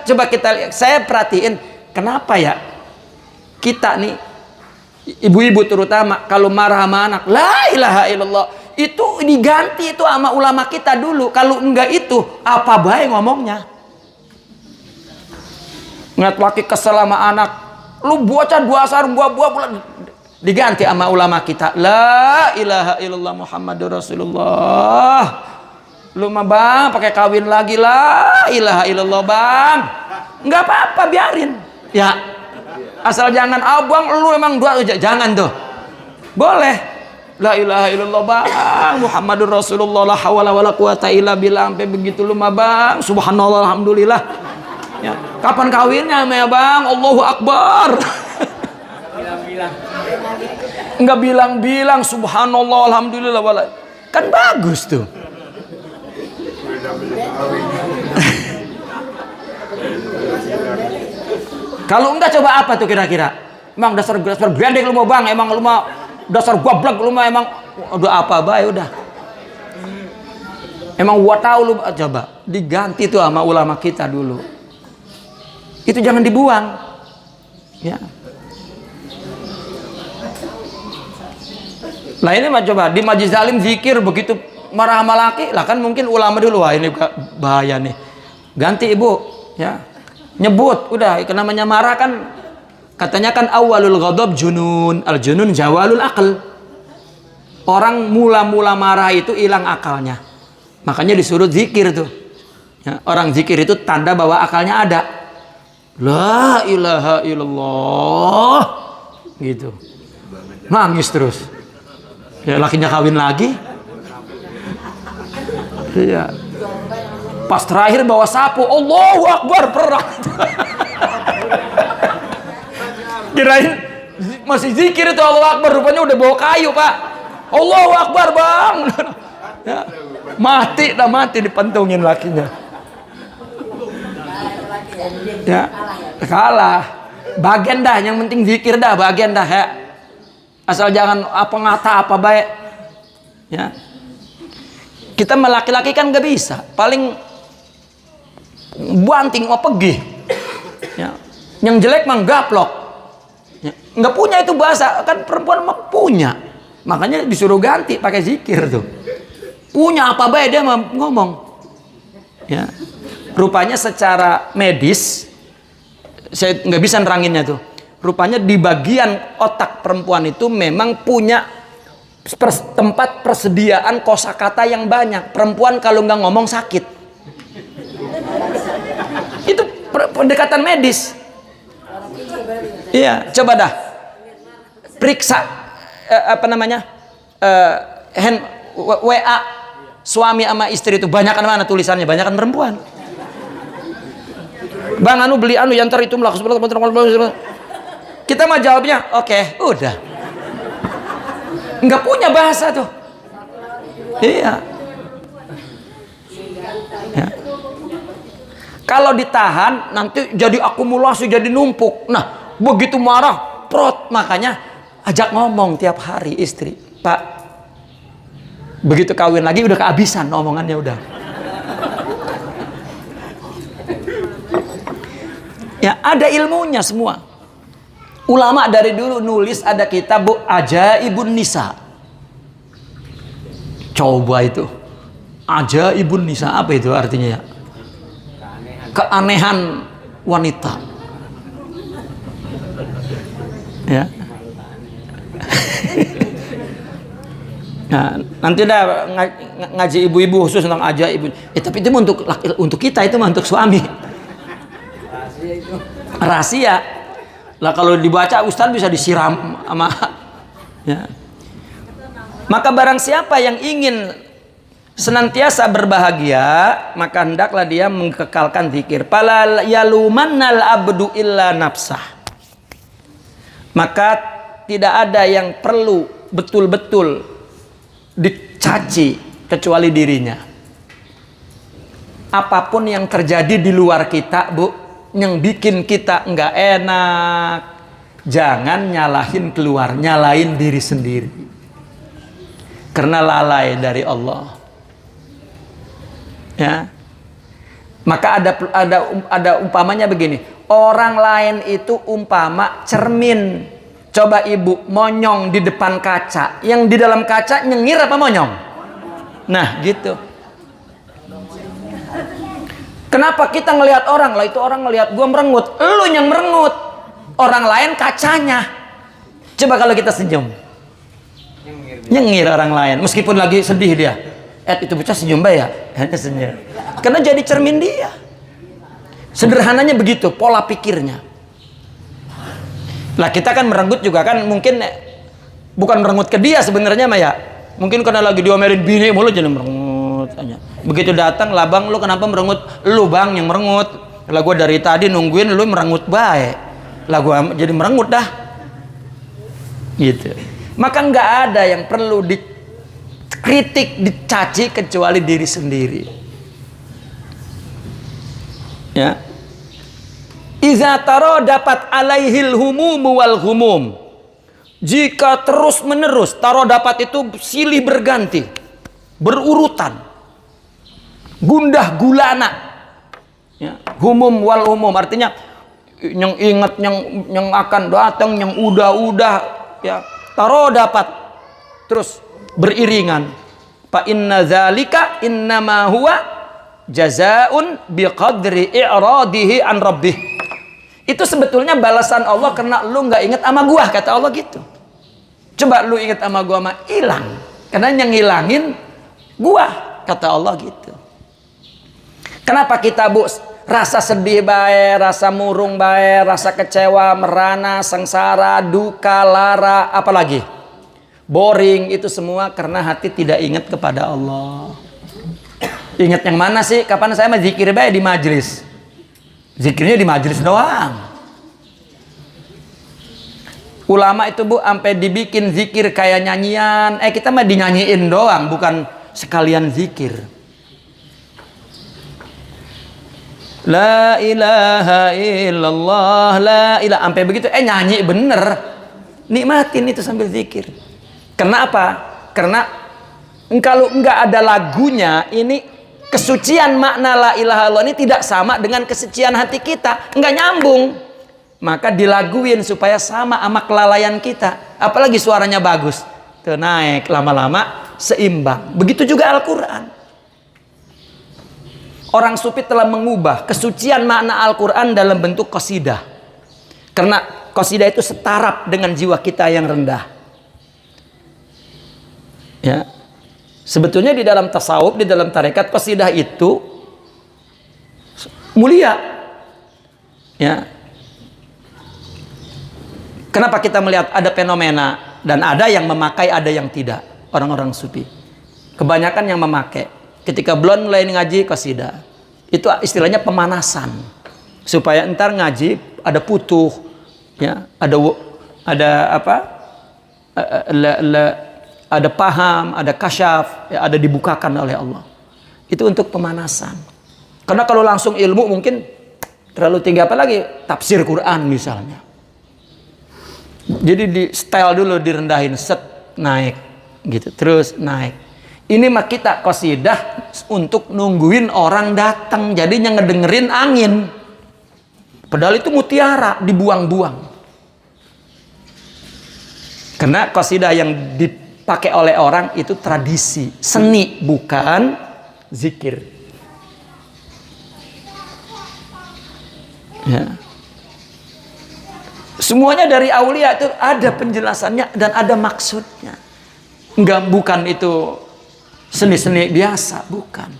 coba kita lihat. Saya perhatiin, kenapa ya kita nih, ibu-ibu terutama, kalau marah sama anak, la ilaha illallah, itu diganti itu sama ulama kita dulu. Kalau enggak itu, apa baik ngomongnya? Ngat laki kesel sama anak, lu bocah dua asar buah diganti sama ulama kita, la ilaha illallah Muhammadur Rasulullah. Lu mah bang pakai kawin lagi, la ilaha illallah bang, nggak apa-apa, biarin ya, asal jangan abang lu emang dua, jangan tuh, boleh la ilaha illallah bang Muhammadur Rasulullah, la hawla wala quwata illa billah, sampai begitu lu mah bang, subhanallah alhamdulillah. Ya, kapan kawinnya ya bang? Allahu Akbar. Enggak bilang-bilang subhanallah alhamdulillah wala. Kan bagus tuh. Kalau enggak, coba apa tuh kira-kira? Emang dasar gandeng lu mau bang? Emang lu mau dasar goblok lu mau? Emang udah apa bae udah. Emang gua tahu lu, coba diganti tuh sama ulama kita dulu. Itu jangan dibuang, ya. Lah ini mah coba di majlis zalim zikir begitu marah sama laki, lah kan mungkin ulama dulu, wah ini bahaya nih, ganti ibu, ya, nyebut, udah, namanya marah kan, katanya kan awalul ghadab junun, al junun jawalul aql. Orang mula-mula marah itu hilang akalnya. Makanya disuruh zikir tuh. Ya, orang zikir itu tanda bahwa akalnya ada. La ilaha illallah. Gitu. Nangis terus. Ya lakinya kawin lagi. Iya. Pas terakhir bawa sapu, Allahu Akbar, perang. Kirain masih zikir itu Allahu Akbar, rupanya udah bawa kayu, Pak. Allahu Akbar, Bang. Ya, mati dipantungin lakinya. Ya, kalah. Bagian dah, yang penting zikir dah, bagian dah ya. Asal jangan apa ngata apa baik. Ya. Kita laki-laki kan gak bisa, paling banting mau pergi. Ya. Yang jelek mah gaplok. Ya. Nggak punya itu bahasa, kan perempuan mah punya. Makanya disuruh ganti pakai zikir tuh. Punya apa baik dia mah ngomong. Ya. Rupanya secara medis, saya nggak bisa neranginnya tuh. Rupanya di bagian otak perempuan itu memang punya tempat persediaan kosakata yang banyak. Perempuan kalau nggak ngomong sakit. Itu pendekatan medis. Iya, coba dah periksa apa namanya WA suami sama istri itu banyakan mana tulisannya, banyakan perempuan. Bang anu beli anu yantar itu melakukan kita mah jawabnya oke, udah nggak punya bahasa tuh. Iya ya. Kalau ditahan nanti jadi akumulasi, jadi numpuk. Nah begitu marah prot, makanya ajak ngomong tiap hari istri, Pak, begitu kawin lagi udah kehabisan omongannya udah. Ya ada ilmunya semua. Ulama dari dulu nulis, ada kitab Ajaibun Nisa. Coba itu Ajaibun Nisa, apa itu artinya ya? Keanehan wanita. Ya. Nah, nanti dah ngaji ibu-ibu khusus tentang ajaib. Tapi itu untuk kita, itu untuk suami. Rahasia. Lah kalau dibaca Ustaz bisa disiram sama ya. Maka barang siapa yang ingin senantiasa berbahagia, maka hendaklah dia mengekalkan zikir. Fala yalumannal abdu illa nafsah. Maka tidak ada yang perlu betul-betul dicaci kecuali dirinya. Apapun yang terjadi di luar kita, Bu, yang bikin kita nggak enak, jangan nyalahin keluar, nyalain diri sendiri. Karena lalai dari Allah. Ya. Maka ada umpamanya begini, orang lain itu umpama cermin. Coba ibu monyong di depan kaca, yang di dalam kaca nyengir apa monyong? Nah gitu. Kenapa kita ngelihat orang lah, itu orang ngelihat gua merengut, lu yang merengut, orang lain kacanya. Coba kalau kita senyum, nyengir orang lain, meskipun lagi sedih dia. Itu bocah senyum ya, hanya senyum. Karena jadi cermin dia. Sederhananya begitu pola pikirnya. Lah kita kan merenggut juga kan, mungkin bukan merenggut ke dia sebenarnya mah ya. Mungkin karena lagi diomelin bini mulu jadi merengut aja. Begitu datang, lah bang lu kenapa merengut? Lu bang yang merengut. Lah gua dari tadi nungguin lu merengut baik. Lah gua jadi merengut dah. Gitu. Maka nggak ada yang perlu dikritik, dicaci kecuali diri sendiri. Ya. Iza taro dapat alaihil humum wal humum. Jika terus menerus taro dapat itu silih berganti, berurutan, gundah gulana. Ya. Humum wal humum artinya yang ingat, yang akan datang, yang udah ya. Taro dapat terus beriringan. Fa inna zalika innama huwa jazaun biqadri i'radihi an rabbih. Itu sebetulnya balasan Allah karena lu nggak inget sama gua, kata Allah gitu. Coba lu inget sama gua mah hilang. Karena yang ngilangin gua, kata Allah gitu. Kenapa kita Bu rasa sedih bae, rasa murung bae, rasa kecewa, merana, sengsara, duka, lara, apalagi boring, itu semua karena hati tidak ingat kepada Allah. Ingat yang mana sih? Kapan saya mah zikir bae di majelis. Zikirnya di majelis doang. Ulama itu Bu sampai dibikin zikir kayak nyanyian. Kita mah dinyanyiin doang, bukan sekalian zikir. La ilaha illallah, la ilaha, sampai begitu nyanyi bener. Nikmatin itu sambil zikir. Kenapa? Karena kalau enggak ada lagunya, ini kesucian makna la ilaha illallah ini tidak sama dengan kesucian hati kita, enggak nyambung. Maka dilaguin supaya sama sama kelalaian kita. Apalagi suaranya bagus, tuh naik lama-lama seimbang. Begitu juga Al-Quran. Orang sufi telah mengubah kesucian makna Al-Quran dalam bentuk qasidah. Karena qasidah itu setaraf dengan jiwa kita yang rendah. Ya. Sebetulnya di dalam tasawuf, di dalam tarekat, qasidah itu mulia. Ya. Kenapa kita melihat ada fenomena dan ada yang memakai, ada yang tidak, orang-orang sufi. Kebanyakan yang memakai. Ketika belum mulai ngaji qasidah, itu istilahnya pemanasan supaya entar ngaji ada putuh, ya, ada apa, ada paham, ada kasyaf, ya, ada dibukakan oleh Allah. Itu untuk pemanasan. Karena kalau langsung ilmu mungkin terlalu tinggi, apalagi tafsir Quran misalnya. Jadi di style dulu, direndahin, set, naik gitu, terus naik. Ini mah kita qasidah untuk nungguin orang datang, jadinya ngedengerin angin. Padahal itu mutiara, dibuang-buang. Karena qasidah yang dipakai oleh orang itu tradisi, seni, bukan zikir. Ya. Semuanya dari aulia itu ada penjelasannya dan ada maksudnya. Enggak, bukan itu seni-seni biasa, bukan.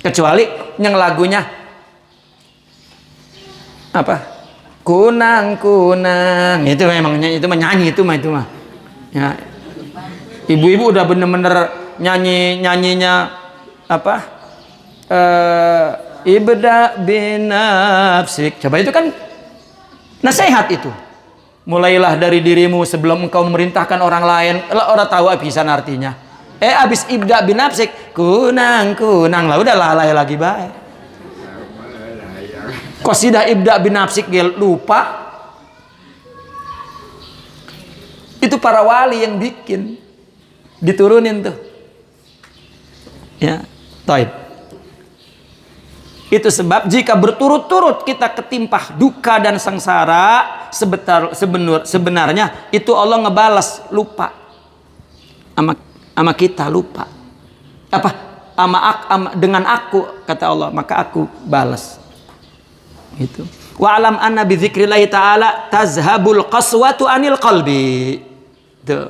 Kecuali yang lagunya apa? Kunang-kunang. Itu memangnya itu menyanyi itu mah. Ya. Ibu-ibu udah bener-bener nyanyinya apa? Ibda binafsik. Coba itu kan nasihat itu. Mulailah dari dirimu sebelum engkau memerintahkan orang lain. Orang tahu abisan artinya. Abis ibda binafsik, kunang-kunang lah, udah lalai lagi baik. Qasidah ibda binafsik lupa. Itu para wali yang bikin, diturunin tuh. Ya, taib. Itu sebab jika berturut-turut kita ketimpah duka dan sengsara, sebenarnya itu Allah ngebalas lupa. Sama kita lupa. Apa? Dengan aku, kata Allah, maka aku balas. Gitu. Wa alam anna bi dzikrillahi ta'ala tazhabul qaswatu anil qalbi. Tuh.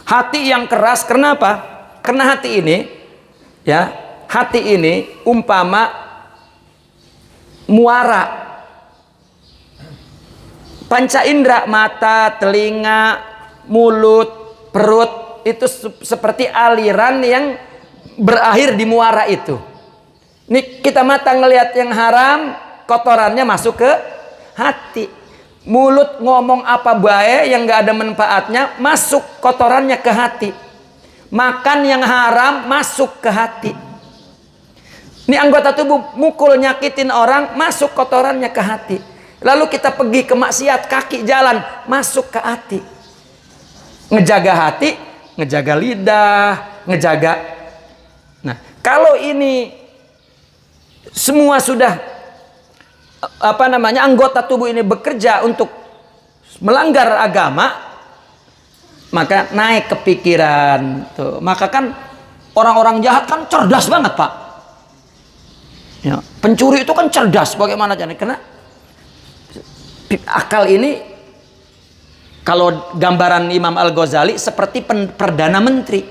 Hati yang keras, kenapa? Karena hati ini, ya, hati ini umpama muara. Panca indera, mata, telinga, mulut, perut, itu seperti aliran yang berakhir di muara itu. Ini kita mata ngelihat yang haram, kotorannya masuk ke hati. Mulut ngomong apa baik yang nggak ada manfaatnya, masuk kotorannya ke hati. Makan yang haram masuk ke hati. Ini anggota tubuh mukul nyakitin orang, masuk kotorannya ke hati. Lalu kita pergi ke maksiat, kaki jalan, masuk ke hati. Ngejaga hati, ngejaga lidah, ngejaga. Nah, kalau ini semua sudah anggota tubuh ini bekerja untuk melanggar agama, maka naik kepikiran tuh. Maka kan orang-orang jahat kan cerdas banget, Pak. Ya, pencuri itu kan cerdas bagaimana caranya? Karena akal ini, kalau gambaran Imam Al-Ghazali seperti perdana menteri.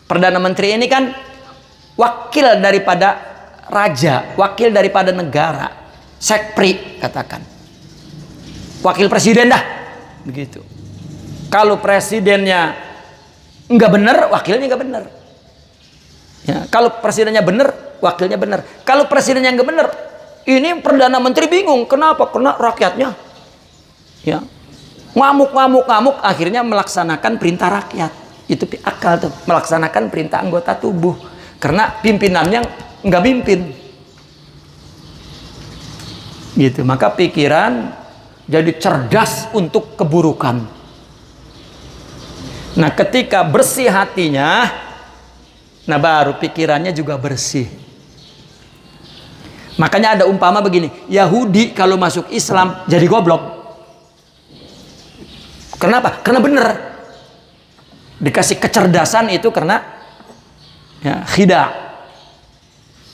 Perdana Menteri ini kan wakil daripada raja, wakil daripada negara, sekpri katakan, wakil presiden dah, begitu. Kalau presidennya nggak benar, wakilnya nggak benar. Ya, kalau presidennya benar, wakilnya benar. Kalau presidennya nggak benar, ini perdana menteri bingung, kenapa? Karena rakyatnya, ya, ngamuk, akhirnya melaksanakan perintah rakyat. Itu akal tuh, melaksanakan perintah anggota tubuh. Karena pimpinannya nggak mimpin, gitu. Maka pikiran jadi cerdas untuk keburukan. Nah, ketika bersih hatinya, nah baru pikirannya juga bersih. Makanya ada umpama begini, Yahudi kalau masuk Islam jadi goblok. Kenapa? Karena benar. Dikasih kecerdasan itu karena ya, khida.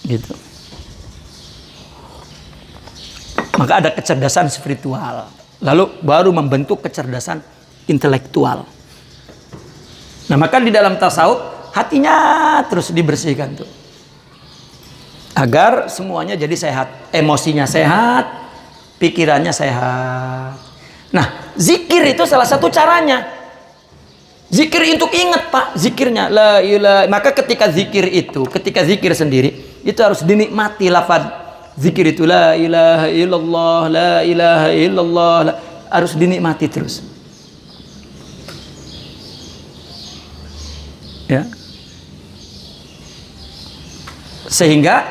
Gitu. Maka ada kecerdasan spiritual. Lalu baru membentuk kecerdasan intelektual. Nah, maka di dalam tasawuf hatinya terus dibersihkan tuh. Agar semuanya jadi sehat, emosinya sehat, pikirannya sehat. Nah, zikir itu salah satu caranya. Zikir untuk ingat, Pak, zikirnya la ilaha. Maka ketika zikir sendiri itu harus dinikmati lafaz zikir itu la ilaha illallah, la ilaha illallah, harus dinikmati terus. Ya. Sehingga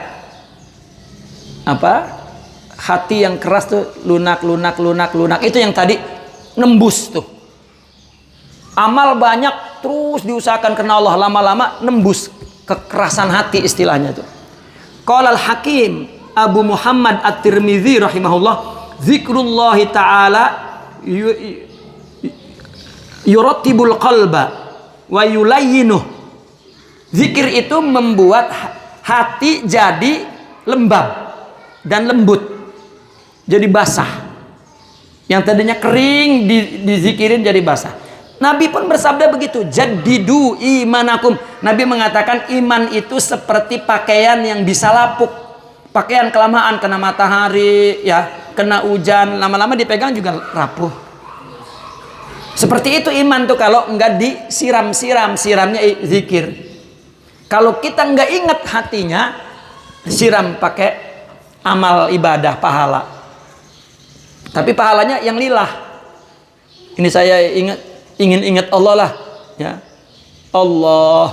apa? Hati yang keras tuh lunak itu yang tadi nembus tuh. Amal banyak terus diusahakan karena Allah, lama-lama nembus kekerasan hati istilahnya tuh. Qala al-Hakim Abu Muhammad At-Tirmidzi rahimahullah, zikrullah ta'ala yurattibul qalba wa yulayyinuh. Zikir itu membuat hati jadi lembab dan lembut, jadi basah. Yang tadinya kering dizikirin jadi basah. Nabi pun bersabda begitu, jaddidu imanakum. Nabi mengatakan iman itu seperti pakaian yang bisa lapuk. Pakaian kelamaan kena matahari, ya, kena hujan, lama-lama dipegang juga rapuh. Seperti itu iman tuh kalau enggak siramnya zikir. Kalau kita enggak ingat hatinya, siram pakai amal ibadah pahala. Tapi pahalanya yang lillah. Ini saya ingin ingat Allah lah, ya. Allah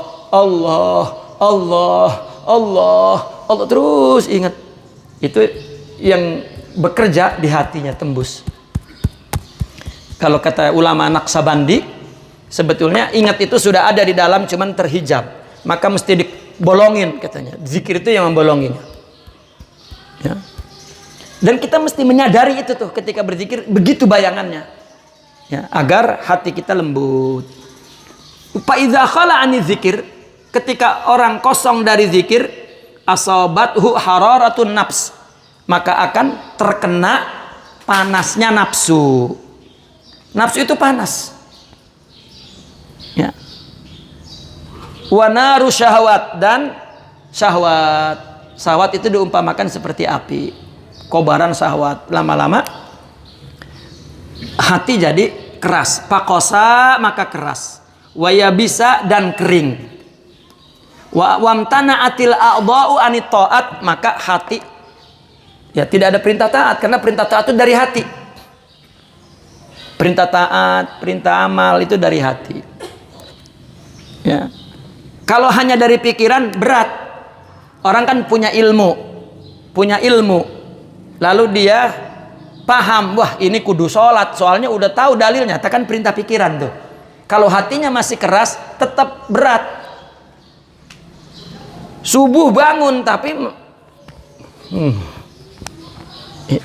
terus ingat. Itu yang bekerja di hatinya, tembus. Kalau kata ulama Naqsabandi, sebetulnya ingat itu sudah ada di dalam, cuman terhijab. Maka mesti dibolongin katanya. Zikir itu yang membolonginya. Ya. Dan kita mesti menyadari itu tuh ketika berzikir, begitu bayangannya. Ya, agar hati kita lembut. Fa idza khala ani zikir, ketika orang kosong dari zikir, asabathu hararatun nafs, maka akan terkena panasnya nafsu. Nafsu itu panas. Ya. Wa naru syahwat, dan syahwat. Syahwat itu diumpamakan seperti api. Kobaran syahwat, lama-lama hati jadi keras. Pakosa, maka keras. Waya bisa, dan kering. Wamtana atil a'dha'u anit ta'at, maka hati ya tidak ada perintah taat, karena perintah taat itu dari hati. Perintah taat, perintah amal itu dari hati. Ya. Kalau hanya dari pikiran berat. Orang kan punya ilmu, lalu dia paham, wah ini kudu sholat, soalnya udah tahu dalilnya, kan perintah pikiran tuh. Kalau hatinya masih keras, tetap berat. Subuh bangun, tapi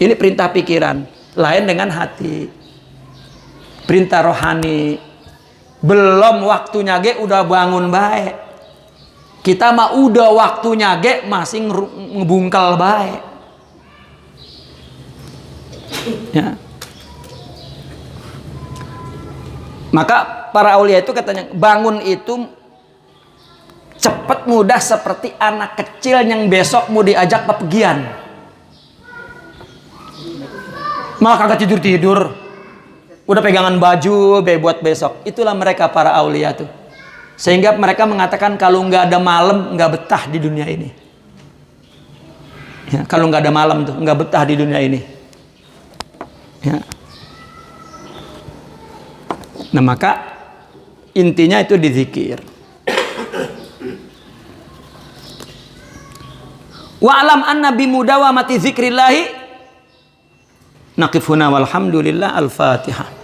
ini perintah pikiran, lain dengan hati. Perintah rohani, belum waktunya ge udah bangun baik. Kita mah udah waktunya ge masih ngebungkel baik. Ya. Maka para aulia itu katanya bangun itu cepet mudah seperti anak kecil yang besok mau diajak bepergian. Malah kagak tidur-tidur. Udah pegangan baju buat besok. Itulah mereka para aulia tuh. Sehingga mereka mengatakan kalau nggak ada malam nggak betah di dunia ini. Ya, kalau nggak ada malam tuh nggak betah di dunia ini. Ya. Nah maka intinya itu dizikir. Wa'lam anna bimudawamati zikrillahi naqifuna walhamdulillah al-Fatihah.